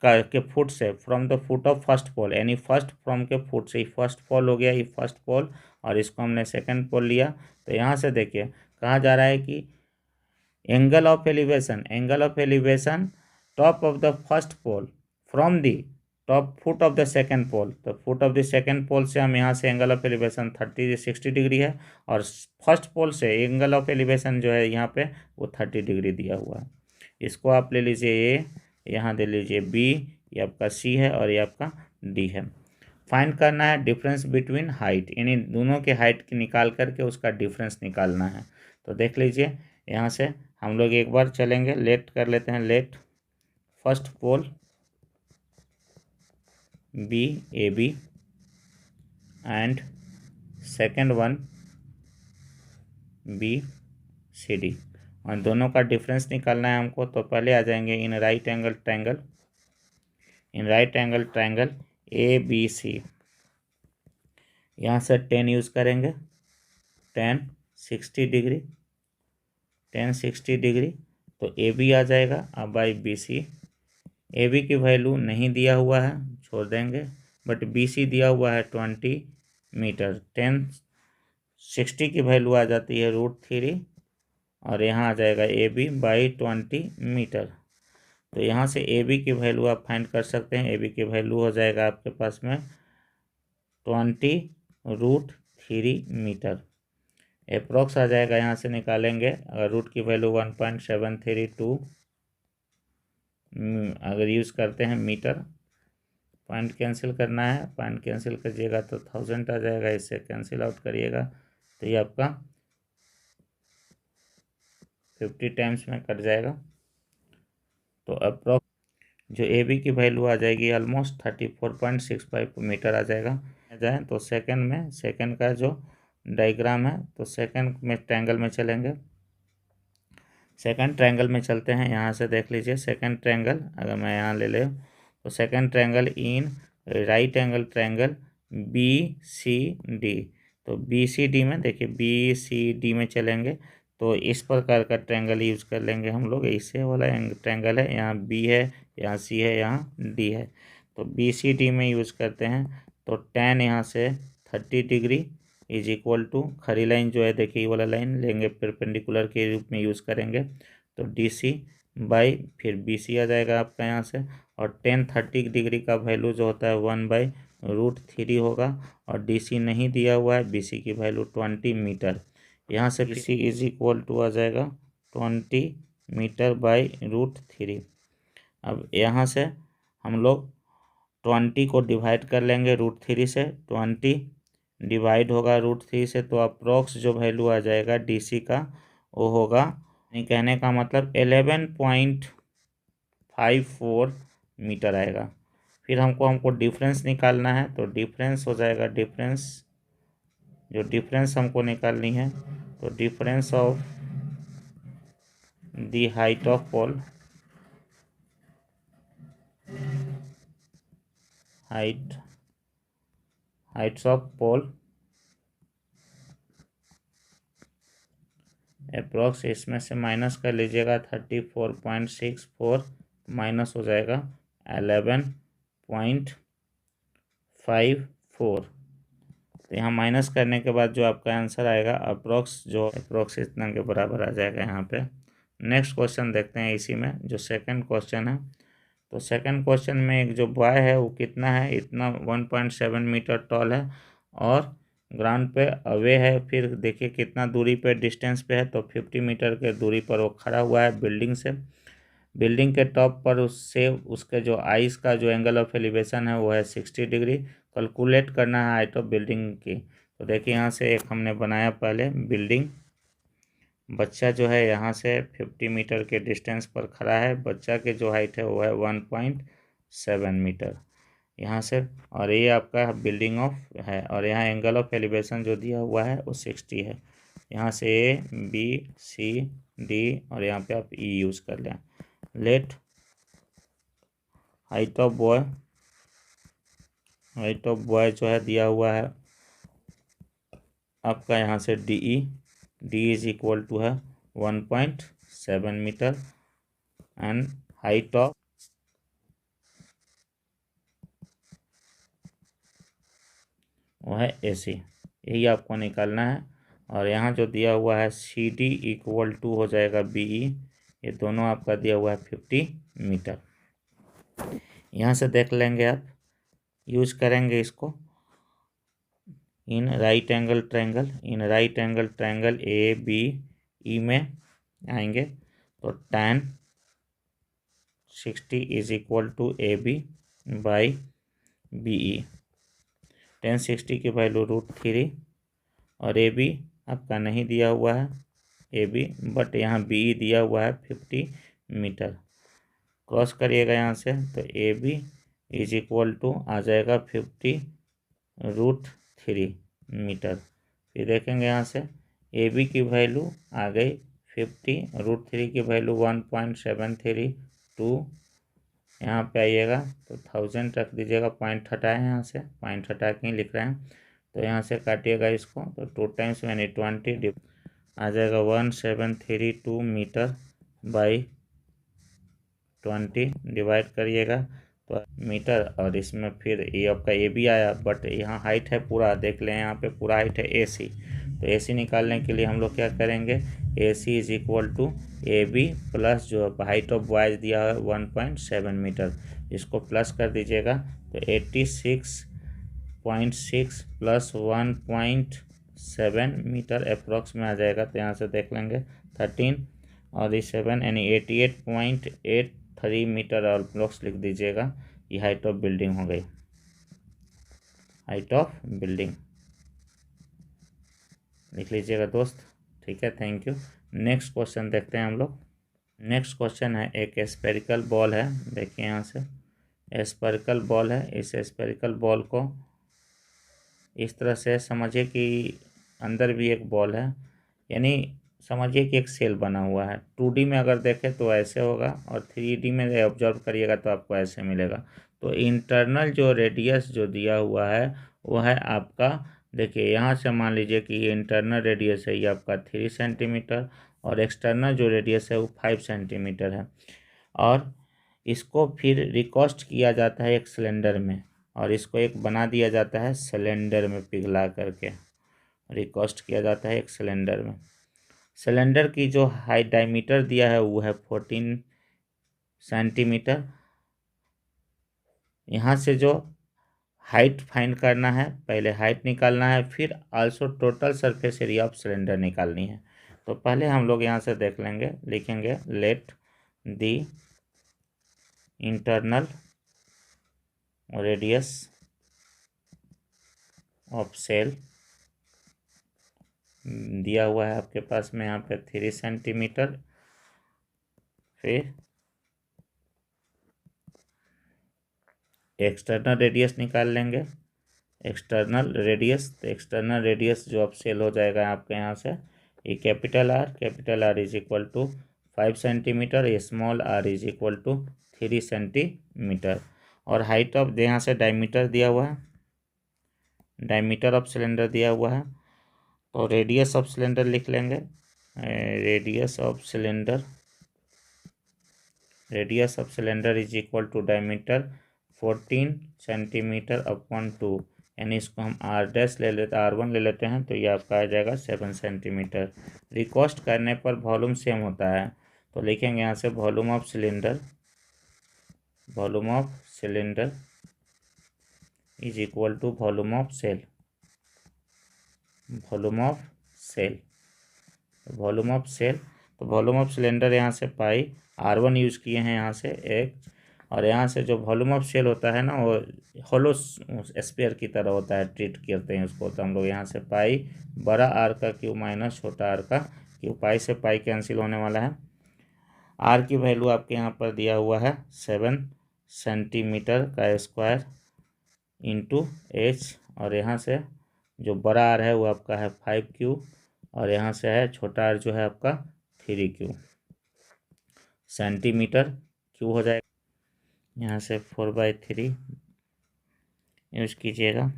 के फुट से from the foot of first pole, यानी फर्स्ट फ्रॉम के फुट से, फर्स्ट पोल हो गया ये फर्स्ट पोल, और इसको हमने सेकेंड पोल लिया। तो यहाँ से देखिए कहा जा रहा है कि angle of elevation top of the first pole from the top foot of the second pole. तो foot of the second pole से हम यहाँ से एंगल ऑफ एलिवेशन 60 डिग्री है, और फर्स्ट पोल से एंगल ऑफ एलिवेशन जो है यहाँ पे वो 30 डिग्री दिया हुआ है। इसको आप ले लीजिए ए, यहाँ दे लीजिए बी, ये आपका सी है और ये आपका डी है। फाइंड करना है डिफरेंस बिटवीन हाइट, यानी दोनों के हाइट की निकाल करके उसका डिफरेंस निकालना है। तो देख लीजिए यहाँ से हम लोग एक बार चलेंगे, लेट कर लेते हैं, let first pole be A B and second one B C D, और दोनों का डिफरेंस निकालना है हमको। तो पहले आ जाएंगे in right angle triangle, in right angle triangle A B C, यहाँ से 10 यूज़ करेंगे, 10 60 डिग्री, 10 60 डिग्री, तो ए बी आ जाएगा। अब by B C, A B की वैल्यू नहीं दिया हुआ है, छोड़ देंगे, बट बी सी दिया हुआ है 20 मीटर। 10 60 की वैल्यू आ जाती है √3, और यहाँ आ जाएगा ए बी बाई 20 मीटर। तो यहाँ से ए बी की वैल्यू आप फाइंड कर सकते हैं। ए बी की वैल्यू हो जाएगा आपके पास में 20√3 मीटर। अप्रोक्स आ जाएगा, यहाँ से निकालेंगे अगर रूट की वैल्यू 1.732 अगर यूज़ करते हैं मीटर, पॉइंट कैंसिल करना है, पॉइंट कैंसिल करिएगा तो 1000 आ जाएगा, इससे कैंसिल आउट करिएगा तो ये आपका 50 टाइम्स में कट जाएगा। तो अप्रोक्स जो ए बी की वैल्यू आ जाएगी ऑलमोस्ट 34.65 मीटर आ जाएगा। जाए तो सेकंड में, सेकंड का जो डायग्राम है, तो सेकंड में ट्रायंगल में चलेंगे, सेकंड ट्रायंगल में चलते हैं। यहाँ से देख लीजिए सेकंड ट्रायंगल अगर मैं यहाँ ले ले तो second triangle in right angle triangle B C D, तो बी सी डी में देखिए बी सी डी में चलेंगे तो इस प्रकार का ट्रायंगल यूज़ कर लेंगे हम लोग। इससे वाला ट्रायंगल है, यहाँ बी है, यहाँ सी है, यहाँ डी है, तो बी सी डी में यूज़ करते हैं। तो tan यहाँ से 30 डिग्री इज इक्वल टू, खड़ी लाइन जो है देखिए ये वाला लाइन लेंगे, परपेंडिकुलर के रूप में यूज़ करेंगे, तो डी सी बाई फिर बी सी आ जाएगा आपका यहाँ से, और tan 30 डिग्री का वैल्यू जो होता है 1/√3 होगा, और डी सी नहीं दिया हुआ है, बी सी की वैल्यू 20 मीटर, यहाँ से B C is equal to आ जाएगा 20 मीटर बाई √3। अब यहाँ से हम लोग 20 को डिवाइड कर लेंगे √3 से, 20 डिवाइड होगा √3 से, तो अप्रोक्स जो वैल्यू आ जाएगा डीसी का वो होगा, नहीं कहने का मतलब 11.54 मीटर आएगा। फिर हमको डिफरेंस निकालना है, तो डिफरेंस हो जाएगा, डिफरेंस जो डिफरेंस हमको निकालनी है, तो difference of the height of pole, heights of pole approx, इसमें से माइनस कर लीजिएगा 34.64, माइनस हो जाएगा 11.54। तो यहाँ माइनस करने के बाद जो आपका आंसर आएगा अप्रोक्स इतना के बराबर आ जाएगा यहाँ पे। नेक्स्ट क्वेश्चन देखते हैं इसी में, जो सेकंड क्वेश्चन है। तो सेकंड क्वेश्चन में एक जो बॉय है वो कितना है, इतना 1.7 मीटर टॉल है और ग्राउंड पे अवे है, फिर देखिए कितना दूरी पे डिस्टेंस पे है, तो 50 मीटर के दूरी पर वो खड़ा हुआ है बिल्डिंग से। बिल्डिंग के टॉप पर उससे उसके जो आइस का जो एंगल ऑफ एलिवेशन है वो है 60 डिग्री। कैलकुलेट करना है हाइट ऑफ बिल्डिंग की। तो देखिए यहाँ से एक हमने बनाया पहले बिल्डिंग, बच्चा जो है यहाँ से 50 मीटर के डिस्टेंस पर खड़ा है, बच्चा के जो हाइट है वो है 1.7 मीटर यहाँ से, और ये आपका बिल्डिंग ऑफ है, और यहाँ एंगल ऑफ एलिवेशन जो दिया हुआ है वो 60 है। यहाँ से ए बी सी डी और यहाँ पे आप ई यूज़ कर लें। लेट हाइट ऑफ बॉय जो है दिया हुआ है आपका यहाँ से डी इज इक्वल टू है 1.7 मीटर एंड हाइट ऑफ वो है AC, यही आपको निकालना है। और यहाँ जो दिया हुआ है CD इक्वल टू हो जाएगा BE, ये दोनों आपका दिया हुआ है 50 मीटर। यहाँ से देख लेंगे आप, यूज करेंगे इसको in right angle triangle ABE में आएंगे, तो tan 60 is equal to AB by BE, 1060 की वैल्यू √3 और ए बी आपका नहीं दिया हुआ है ए बी, बट यहाँ बी दिया हुआ है 50 मीटर। क्रॉस करिएगा यहाँ से तो A B is equal to आ जाएगा 50√3 मीटर। फिर देखेंगे यहाँ से ए बी की वैल्यू आ गई 50√3 की वैल्यू 1.732। यहाँ पे आइएगा तो 1000 रख दीजिएगा, पॉइंट हटाए यहाँ से, पॉइंट हटा के ही लिख रहे हैं। तो यहाँ से काटिएगा इसको तो 2 टाइम्स यानी 20 आ जाएगा 1732 मीटर बाई 20 डिवाइड करिएगा तो मीटर। और इसमें फिर ये आपका ए बी आया, बट यहाँ हाइट है पूरा, देख लें यहाँ पे पूरा हाइट है ए सी। तो ए सी निकालने के लिए हम लोग क्या करेंगे, A C is equal to A B plus जो हाइट ऑफ बॉयज़ दिया है 1.7 मीटर, इसको प्लस कर दीजिएगा तो 86.6 प्लस 1.7 मीटर अप्रोक्स में आ जाएगा। तो यहाँ से देख लेंगे 13 और ये 7 यानी 88.83 मीटर और अप्रोक्स लिख दीजिएगा। ये हाइट ऑफ बिल्डिंग हो गई, हाइट ऑफ बिल्डिंग लिख लीजिएगा दोस्त। ठीक है, थैंक यू। नेक्स्ट क्वेश्चन देखते हैं हम लोग। नेक्स्ट क्वेश्चन है, एक स्फेरिकल बॉल है, देखिए यहाँ से स्फेरिकल बॉल है। इस स्फेरिकल बॉल को इस तरह से समझिए कि अंदर भी एक बॉल है, यानी समझिए कि एक सेल बना हुआ है। 2D में अगर देखें तो ऐसे होगा और 3D में ऑब्जर्व करिएगा तो आपको ऐसे मिलेगा। तो इंटरनल जो रेडियस जो दिया हुआ है वो है आपका, देखिए यहाँ से मान लीजिए कि ये इंटरनल रेडियस है, ये आपका 3 सेंटीमीटर और एक्सटर्नल जो रेडियस है वो 5 सेंटीमीटर है। और इसको फिर रिकास्ट किया जाता है एक सिलेंडर में और इसको एक बना दिया जाता है सिलेंडर में पिघला करके, रिकास्ट किया जाता है एक सिलेंडर में। सिलेंडर की जो हाइट डायमीटर दिया है वो है 14 सेंटीमीटर। यहाँ से जो हाइट फाइंड करना है, पहले हाइट निकालना है, फिर also total surface area of cylinder निकालनी है। तो पहले हम लोग यहाँ से देख लेंगे, लिखेंगे let the internal radius of shell दिया हुआ है आपके पास में यहाँ पे 3 सेंटीमीटर। फिर एक्सटर्नल रेडियस निकाल लेंगे, एक्सटर्नल रेडियस। तो एक्सटर्नल रेडियस जो अब सेल हो जाएगा आपके यहाँ से, ये capital R is equal to 5 centimetre, ये small R is equal to 3 centimetre. और हाइट ऑफ यहाँ से डायमीटर दिया हुआ है, डायमीटर ऑफ सिलेंडर दिया हुआ है। तो रेडियस ऑफ सिलेंडर लिख लेंगे, radius of cylinder is equal to diameter 14 centimetre upon 2, यानी इसको हम R' ले लेते, R1 ले लेते हैं तो ये आपका आ जाएगा 7 सेंटीमीटर। रिकास्ट करने पर वॉल्यूम सेम होता है तो लिखेंगे यहाँ से volume of cylinder is equal to volume of shell, volume of cylinder यहाँ से पाई, R1 यूज़ किए हैं यहाँ से एक, और यहाँ से जो वॉल्यूम ऑफ सेल होता है ना वो होलो स्फीयर की तरह होता है, ट्रीट करते हैं उसको। तो हम लोग यहाँ से पाई बड़ा आर का क्यू माइनस छोटा आर का क्यू, पाई से पाई कैंसिल होने वाला है। आर की वैल्यू आपके यहाँ पर दिया हुआ है 7 सेंटीमीटर का स्क्वायर इंटू एच, और यहाँ से जो बड़ा आर है वो आपका है 5Q और यहाँ से है छोटा आर जो है आपका 3Q। सेंटीमीटर क्यू हो जाएगा, यहाँ से 4/3 यूज कीजिएगा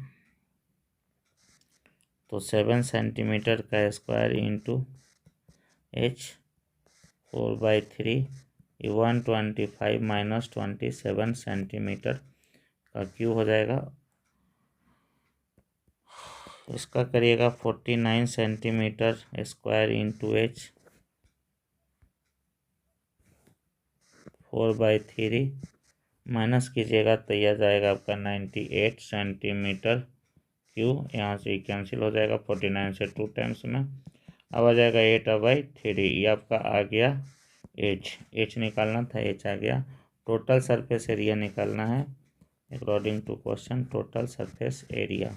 तो 7 सेंटीमीटर का square into H 4/3 125 minus 27 centimetre का क्यू हो जाएगा। इसका करिएगा 49 centimetre square into H 4/3 minus कीजिएगा तो यह जाएगा आपका 98 सेंटीमीटर क्यू, यहाँ से कैंसिल हो जाएगा 49 से 2 टाइम्स में, अब आ जाएगा 8/3। ये आपका आ गया एच निकालना था, एच आ गया। टोटल सरफेस एरिया निकालना है according to question, total surface area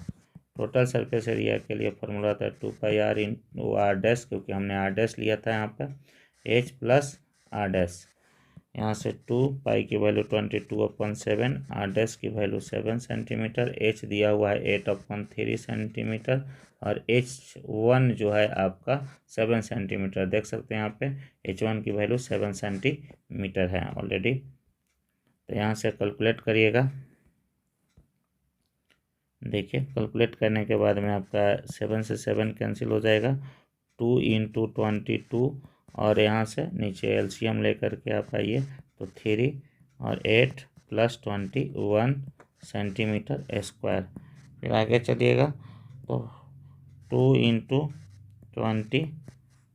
total surface area के लिए फॉर्मूला था 2πr इंटू आर डैश, क्योंकि हमने आर डैश लिया था यहाँ पर, एच प्लस आर डैश। यहाँ से 2 की वैल्यू 22/7, आर डैश की वैल्यू 7 सेंटीमीटर, एच दिया हुआ है 8/3 सेंटीमीटर, और H1 जो है आपका 7 सेंटीमीटर। देख सकते हैं यहाँ पे H1 की वैल्यू 7 सेंटीमीटर है ऑलरेडी। तो यहाँ से कैलकुलेट करिएगा। देखिए कैलकुलेट करने के बाद में आपका 7 से 7 कैंसिल हो जाएगा, 2 इंटू 22, और यहाँ से नीचे एलसीएम लेकर के आप आइए तो 3 और 8 प्लस 21 सेंटीमीटर स्क्वायर। फिर आगे चलिएगा तो 2 इंटू 20,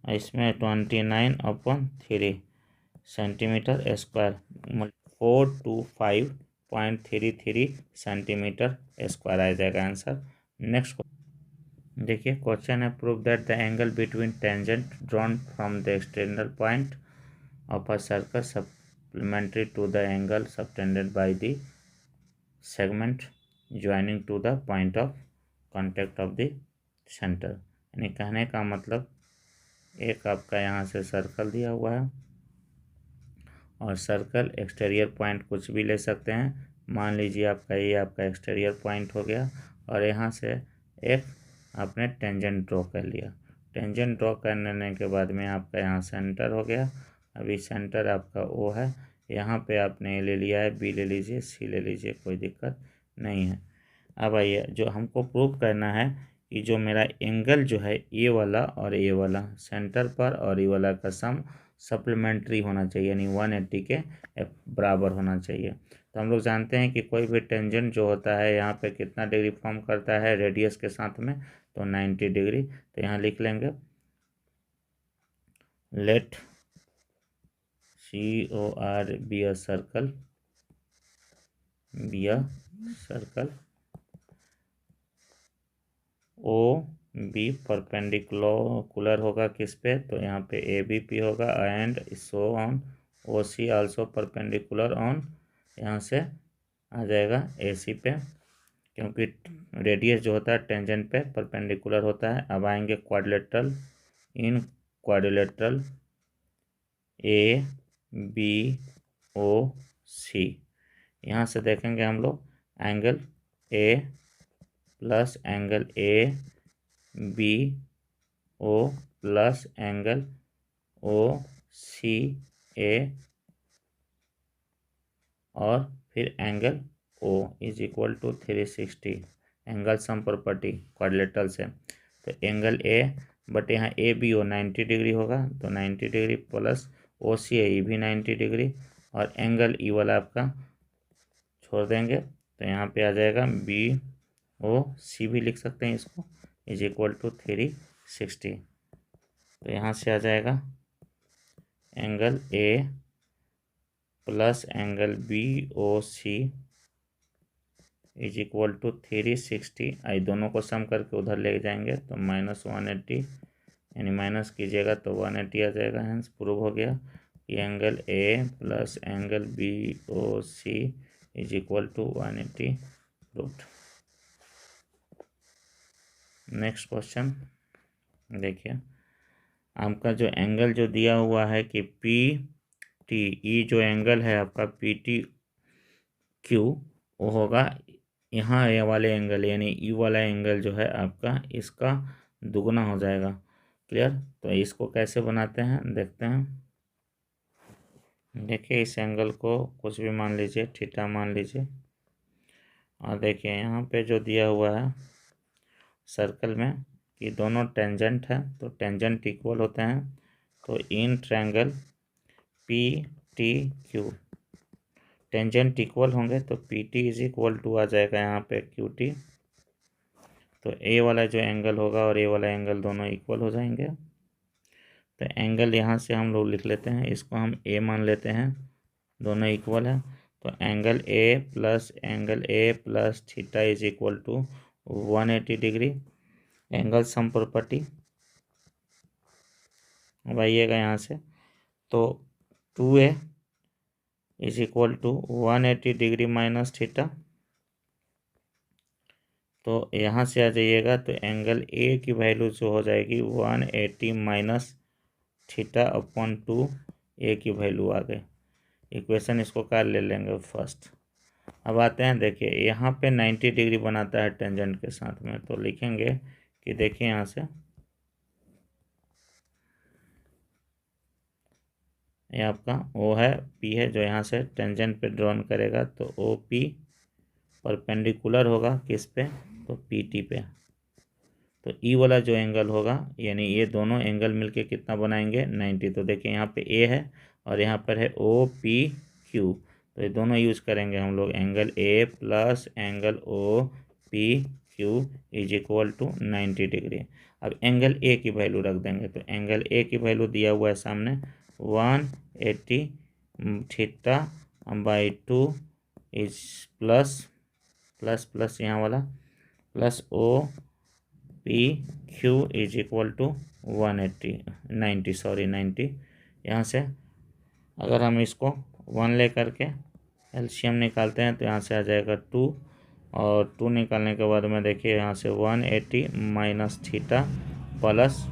इसमें 29/3 सेंटीमीटर स्क्वायर, 425.33 सेंटीमीटर स्क्वायर आ जाएगा आंसर। नेक्स्ट देखिए क्वेश्चन है, prove that the angle between tangent drawn from the external point of a circle supplementary to the angle subtended by the segment joining to the point of contact of the centre. यानी कहने का मतलब, एक आपका यहाँ से circle दिया हुआ है और सर्कल एक्सटीरियर पॉइंट कुछ भी ले सकते हैं। मान लीजिए आपका ये आपका एक्सटीरियर पॉइंट हो गया, और यहाँ से एक आपने टेंजेंट ड्रॉ कर लिया। टेंजेंट ड्रॉ करने के बाद में आपका यहाँ सेंटर हो गया। अभी सेंटर आपका ओ है, यहाँ पे आपने ए ले लिया है, बी ले लीजिए, सी ले लीजिए, कोई दिक्कत नहीं है। अब आइए जो हमको प्रूव करना है कि जो मेरा एंगल जो है ए वाला और ए वाला सेंटर पर और ए वाला का सम सप्लीमेंट्री होना चाहिए, यानी 180 के बराबर होना चाहिए। तो हम लोग जानते हैं कि कोई भी टेंजेंट जो होता है यहाँ पे कितना डिग्री फॉर्म करता है रेडियस के साथ में, तो 90 डिग्री। तो यहाँ लिख लेंगे let COR be a circle, O B perpendicular होगा किस पे, तो यहाँ पे ABP होगा, and so on OC also perpendicular on, यहाँ से आ जाएगा AC पे, क्योंकि रेडियस जो होता है टेंजेंट पे परपेंडिकुलर होता है। अब आएंगे क्वाड्रिलेटरल, इन क्वाड्रिलेटरल ABOC, यहाँ से देखेंगे हम लोग angle A plus angle ABO plus angle OCA और फिर angle O is equal to 360, angle sum property quadrilateral से। तो एंगल A बट यहाँ ABO 90 डिग्री होगा, तो 90 डिग्री प्लस OCA भी 90 डिग्री, और एंगल E वाला आपका छोड़ देंगे, तो यहाँ पे आ जाएगा BOC भी लिख सकते हैं इसको, इज इक्वल टू 360। तो यहाँ से आ जाएगा angle A plus angle BOC is equal to 360। आई दोनों को सम करके उधर ले जाएंगे तो -180, यानी माइनस कीजिएगा तो 180 आ जाएगा। हेंस प्रूव हो गया कि angle A plus angle BOC is equal to 180 proved. Next question देखिए, आपका जो एंगल जो दिया हुआ है कि PTE जो एंगल है आपका PTQ, वो होगा यहाँ ये वाले एंगल यानी E वाला एंगल जो है आपका इसका दुगना हो जाएगा। क्लियर? तो इसको कैसे बनाते हैं देखते हैं। देखिए इस एंगल को कुछ भी मान लीजिए, थीटा मान लीजिए, और देखिए यहाँ पे जो दिया हुआ है सर्कल में कि दोनों टेंजेंट है, तो टेंजेंट इक्वल होते हैं। तो in triangle PTQ tangent equal होंगे तो PT इज इक्वल टू आ जाएगा यहाँ पे QT। तो A वाला जो एंगल होगा और A वाला एंगल दोनों इक्वल हो जाएंगे। तो एंगल यहाँ से हम लोग लिख लेते हैं, इसको हम A मान लेते हैं, दोनों इक्वल है। तो angle A plus theta is equal to 180 degree. Angle sum property अब आइएगा यहाँ से, तो 2A is equal to 180 degree minus theta. तो यहाँ से आ जाइएगा तो एंगल ए की वैल्यू जो हो जाएगी 180 माइनस थीटा अपॉन 2, ए की वैल्यू आ गई। इक्वेशन इसको कर ले लेंगे फर्स्ट। अब आते हैं, देखिए यहाँ पे 90 डिग्री बनाता है टेंजेंट के साथ में, तो लिखेंगे कि देखिए यहाँ से ये आपका ओ है, पी है, जो यहाँ से टेंजेंट पे ड्रॉन करेगा तो ओ पी परपेंडिकुलर होगा किस पे, तो पी टी पे। तो ई वाला जो एंगल होगा, यानी ये दोनों एंगल मिलके कितना बनाएंगे 90। तो देखिए यहाँ पे ए है और यहाँ पर है ओ पी क्यू, तो ये दोनों यूज करेंगे हम लोग, angle A plus angle O P Q is equal to 90 degree. अब एंगल ए की वैल्यू रख देंगे, तो एंगल ए की वैल्यू दिया हुआ है सामने 180 theta by 2 is plus plus plus यहाँ वाला plus O P Q is equal to 90। यहाँ से अगर हम इसको 1 ले करके एलसीएम निकालते हैं तो यहाँ से आ जाएगा 2, और 2 निकालने के बाद में देखिए यहाँ से 180 माइनस थीटा प्लस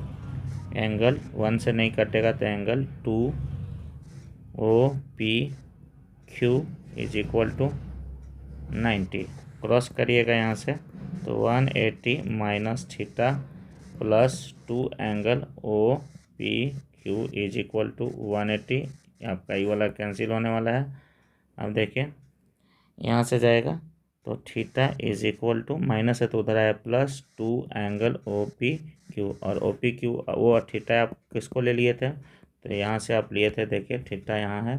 एंगल 1 से नहीं कटेगा तो angle 2 O P Q is equal to 90। Cross करिएगा यहाँ से तो 180 minus theta plus 2 angle O P Q is equal to 180। आपका ये वाला कैंसिल होने वाला है। अब देखिए यहाँ से जाएगा तो theta is equal to, minus है तो उधर आया plus 2 angle O P Q, और ओ पी क्यू वो थीटा आप किसको ले लिए थे, तो यहाँ से आप लिए थे, देखिए थीटा यहाँ है,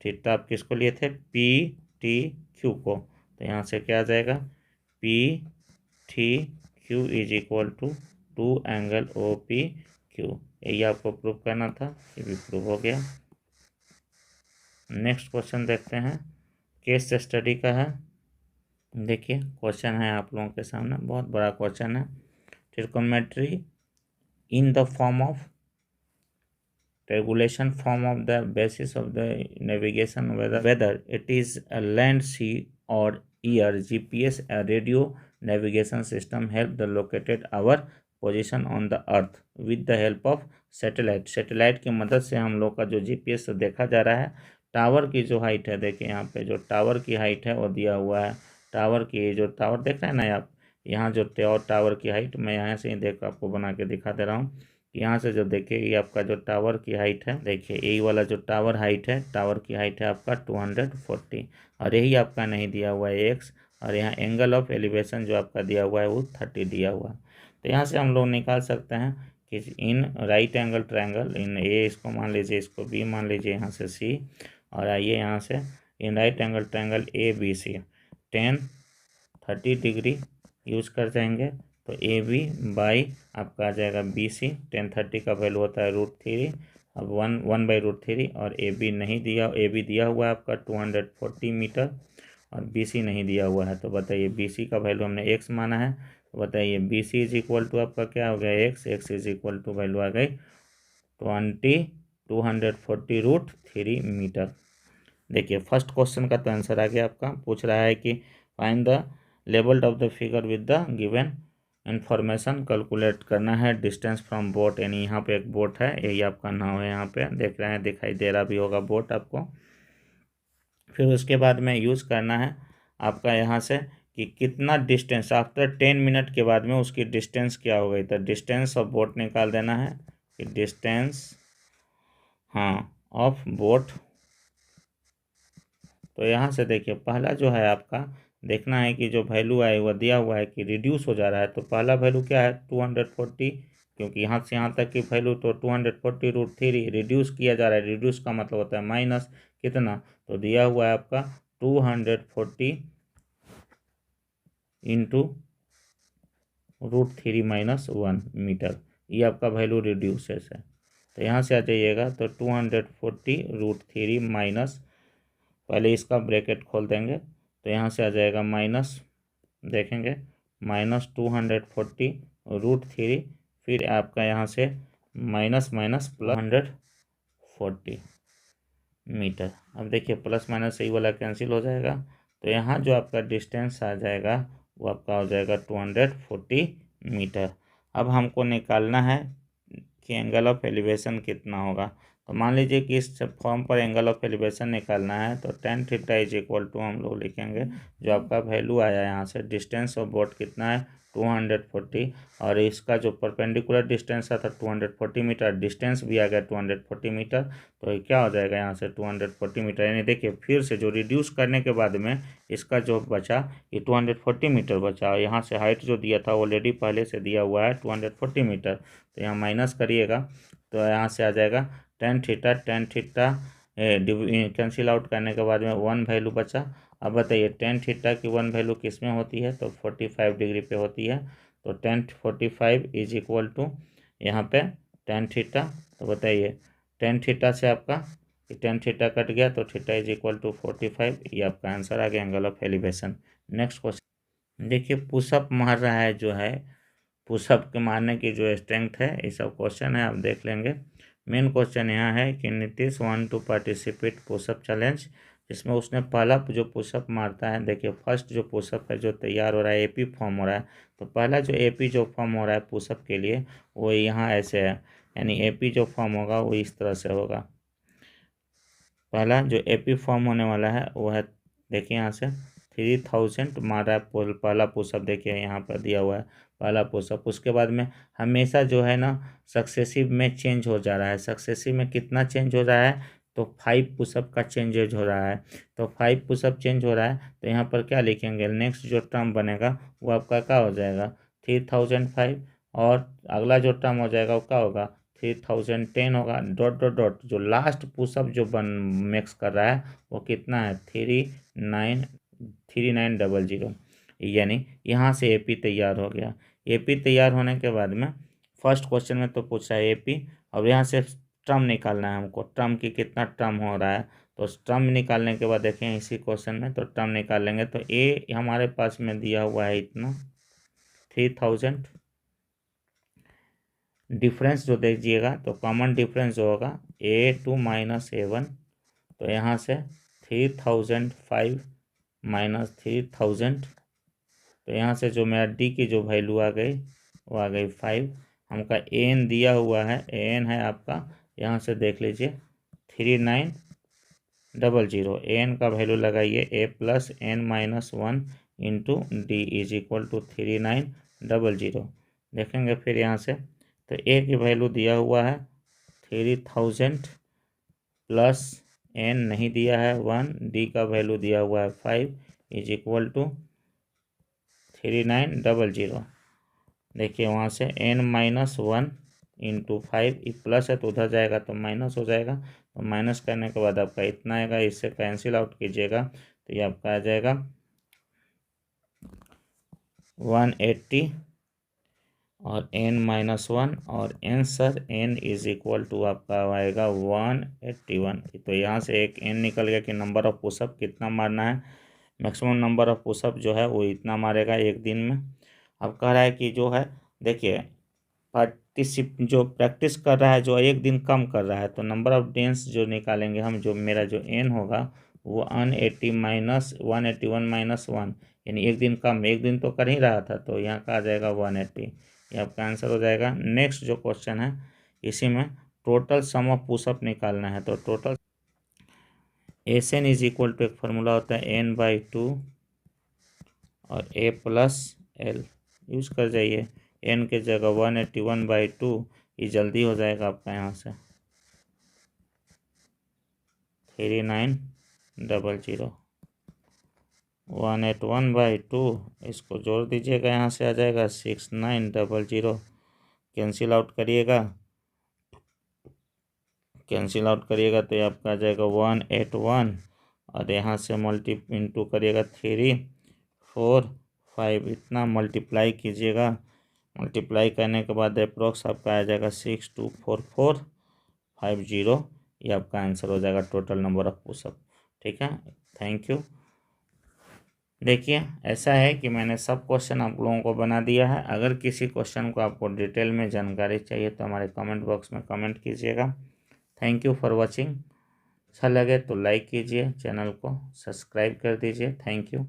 थीटा आप किसको लिए थे पी टी क्यू को, तो यहाँ से क्या आ जाएगा P T Q is equal to 2 angle O P Q. यही आपको प्रूव करना था, ये भी प्रूव हो गया। नेक्स्ट क्वेश्चन देखते हैं, केस स्टडी का है। देखिए क्वेश्चन है आप लोगों के सामने, बहुत बड़ा क्वेश्चन है। Trigonometry in the form of regulation form of the basis of the navigation, whether it is a land, sea or air. GPS, a radio navigation system, help the located our position on the earth with the help of satellite। Satellite की मदद से हम लोग का जो GPS देखा जा रहा है। टावर की जो हाइट है, देखिए यहाँ पे जो टावर की हाइट है वो दिया हुआ है। टावर की जो टावर देख रहे हैं ना आप, यहाँ जो टावर की हाइट, मैं यहाँ से ही देख आपको बना के दिखा दे रहा हूँ। यहाँ से जो देखिए ये आपका जो टावर की हाइट है, देखिए यही वाला जो टावर हाइट है, टावर की हाइट है आपका 240, और यही आपका नहीं दिया हुआ है एक्स, और यहाँ एंगल ऑफ एलिवेशन जो आपका दिया हुआ है वो 30 दिया हुआ है। तो यहाँ से हम लोग निकाल सकते हैं कि इन राइट एंगल ट्रायंगल, इन ए इसको मान लीजिए, इसको बी मान लीजिए, यहाँ से सी, और आइए यहाँ से in right angle triangle A B C 10-30 degree use कर जाएंगे, तो ए बी बाई आपका आ जाएगा बी सी। 10-30 का वैल्यू होता है √3, अब 1/√3, और ए बी नहीं दिया, ए बी दिया हुआ है आपका 240 मीटर, और बी सी नहीं दिया हुआ है। तो बताइए बी सी का वैल्यू हमने एक्स माना है, तो बताइए B C is equal to आपका क्या हो गया x is equal to value आ गई 240 मीटर। देखिए फर्स्ट क्वेश्चन का तो आंसर आ गया आपका। पूछ रहा है कि find the level of the figure with the given information, calculate करना है डिस्टेंस फ्रॉम बोट, यानी यहाँ पे एक बोट है, यही आपका नाव है, यहाँ पे देख रहे हैं, दिखाई दे रहा भी होगा बोट आपको। फिर उसके बाद में यूज़ करना है आपका यहाँ से कि कितना डिस्टेंस आफ्टर 10 मिनट के बाद में उसकी डिस्टेंस क्या हो गई, तो डिस्टेंस ऑफ बोट निकाल देना है कि डिस्टेंस ऑफ बोट। तो यहाँ से देखिए पहला जो है आपका देखना है कि जो वैल्यू है वो दिया हुआ है कि रिड्यूस हो जा रहा है, तो पहला वैल्यू क्या है 240, क्योंकि यहाँ से यहाँ तक की वैल्यू तो 240 √3 रिड्यूस किया जा रहा है। रिड्यूस का मतलब होता है माइनस कितना, तो दिया हुआ है आपका 240 इंटू √3 - 1 मीटर, ये आपका वैल्यू रिड्यूसेस है। तो यहाँ से आ जाइएगा तो 240 √3 माइनस, पहले इसका ब्रैकेट खोल देंगे तो यहाँ से आ जाएगा माइनस, देखेंगे -240 √3, फिर आपका यहाँ से माइनस प्लस 140 मीटर। अब देखिए प्लस माइनस सही वाला कैंसिल हो जाएगा, तो यहाँ जो आपका डिस्टेंस आ जाएगा वो आपका हो जाएगा 240 मीटर। अब हमको निकालना है कि एंगल ऑफ एलिवेशन कितना होगा। तो मान लीजिए कि इस फॉर्म पर एंगल ऑफ एलिवेशन निकालना है तो tan theta is equal to हम लोग लिखेंगे जो आपका वैल्यू आया यहाँ से, डिस्टेंस ऑफ बोट कितना है 240, और इसका जो परपेंडिकुलर डिस्टेंस था 240 मीटर, डिस्टेंस भी आ गया 240 मीटर। तो क्या हो जाएगा यहाँ से 240 मीटर, यानी देखिए फिर से जो रिड्यूस करने के बाद में इसका जो बचा ये 240 मीटर बचा, और यहाँ से हाइट जो दिया था ऑलरेडी पहले से दिया हुआ है 240 मीटर। तो यहाँ माइनस करिएगा तो यहाँ से आ जाएगा tan थीटा कैंसिल आउट करने के बाद में 1 वैल्यू बचा। अब बताइए tan थीटा की 1 वैल्यू किस में होती है, तो 45 डिग्री पे होती है। तो tan 45 इज इक्वल टू यहाँ पे tan थीटा, तो बताइए tan थीटा से आपका tan थीटा कट गया तो थीटा इज इक्वल टू 45, ये आपका आंसर आ गया angle of elevation. Next question देखिए, पुशअप मार रहा है जो है, पुशअप के मारने की जो स्ट्रेंथ है, ये सब क्वेश्चन है आप देख लेंगे। मेन क्वेश्चन यहाँ है कि Nitish want to participate push up challenge, जिसमें उसने पहला जो पुशअप मारता है, देखिए फर्स्ट जो पुशअप है जो तैयार हो रहा है एपी फॉर्म हो रहा है, तो पहला जो एपी जो फॉर्म हो रहा है पुशअप के लिए वो यहाँ ऐसे है, यानी एपी जो फॉर्म होगा वो इस तरह से होगा। पहला जो एपी फॉर्म होने वाला है वो है, देखिए यहाँ से 3000 मारा है पहला पुशअप, देखिए यहाँ पर दिया हुआ है पहला पुशअप। उसके बाद में हमेशा जो है ना सक्सेसिव में चेंज हो जा रहा है, सक्सेसिव में कितना चेंज हो रहा है, तो 5 पुशअप का चेंजेज हो रहा है। तो 5 पुशअप चेंज हो रहा है तो यहाँ पर क्या लिखेंगे, नेक्स्ट जो टर्म बनेगा वो आपका क्या हो जाएगा 3005, और अगला जो टर्म हो जाएगा वो क्या होगा 3010 होगा, डॉट डॉट डॉट जो लास्ट पुशअप जो मिक्स कर रहा है वो कितना है 3900, यानी यहाँ से एपी तैयार हो गया। एपी तैयार होने के बाद में फर्स्ट क्वेश्चन में तो पूछा है एपी, और यहाँ से टर्म निकालना है हमको, टर्म की कितना टर्म हो रहा है। तो टर्म निकालने के बाद देखें इसी क्वेश्चन में, तो टर्म निकाल लेंगे तो ए हमारे पास में दिया हुआ है इतना 3000, डिफरेंस जो देखिएगा तो कॉमन डिफरेंस जो होगा A2 माइनस A1, तो यहाँ से 3005 माइनस 3000, तो यहाँ से जो मेरा डी की जो वैल्यू आ गई वो आ गई 5। हमका एन दिया हुआ है, एन है आपका यहाँ से देख लीजिए 3900, एन का वैल्यू लगाइए A plus N minus 1 into D is equal to 3900। देखेंगे फिर यहाँ से तो ए की वैल्यू दिया हुआ है 3000 प्लस एन नहीं दिया है 1, डी का वैल्यू दिया हुआ है 5 इज इक्वल टू 3900। देखिए वहाँ से एन माइनस 1 इंटू 5, प्लस है तो उधर जाएगा तो माइनस हो जाएगा, तो माइनस करने के बाद आपका इतना आएगा, इससे कैंसिल आउट कीजिएगा तो ये आपका आ जाएगा 180 और n माइनस 1 और answer n is equal to आपका आएगा 181। तो यहाँ से एक n निकल गया कि नंबर ऑफ पुशअप कितना मारना है, मैक्सिमम नंबर ऑफ पुशअप जो है वो इतना मारेगा एक दिन में। अब कह रहा है कि जो है देखिए जो प्रैक्टिस कर रहा है जो एक दिन कम कर रहा है, तो नंबर ऑफ डेज जो निकालेंगे हम, जो मेरा जो n होगा वो 180 माइनस 181 माइनस 1, यानी एक दिन कम, एक दिन तो कर ही रहा था, तो यहाँ का आ जाएगा 180, ये आपका आंसर हो जाएगा। नेक्स्ट जो क्वेश्चन है इसी में टोटल सम ऑफ पुशअप निकालना है, तो total S N is equal to एक फार्मूला होता है n/2 और a प्लस एल, यूज कर जाइए, n के जगह 181/2, ये जल्दी हो जाएगा आपका यहाँ से 3900, 181/2 इसको जोड़ दीजिएगा, यहाँ से आ जाएगा 6900, कैंसिल आउट करिएगा, कैंसिल आउट करिएगा तो ये आपका आ जाएगा 181, और यहाँ से इंटू करिएगा 3 4 5, इतना मल्टीप्लाई कीजिएगा, मल्टीप्लाई करने के बाद अप्रोक्स आपका आ जाएगा 624450, ये आपका आंसर हो जाएगा टोटल नंबर ऑफ पुशअप। ठीक है, थैंक यू। देखिए ऐसा है कि मैंने सब क्वेश्चन आप लोगों को बना दिया है, अगर किसी क्वेश्चन को आपको डिटेल में जानकारी चाहिए तो हमारे कमेंट बॉक्स में कमेंट कीजिएगा। Thank you for watching. अच्छा लगे तो लाइक कीजिए, चैनल को सब्सक्राइब कर दीजिए। Thank you.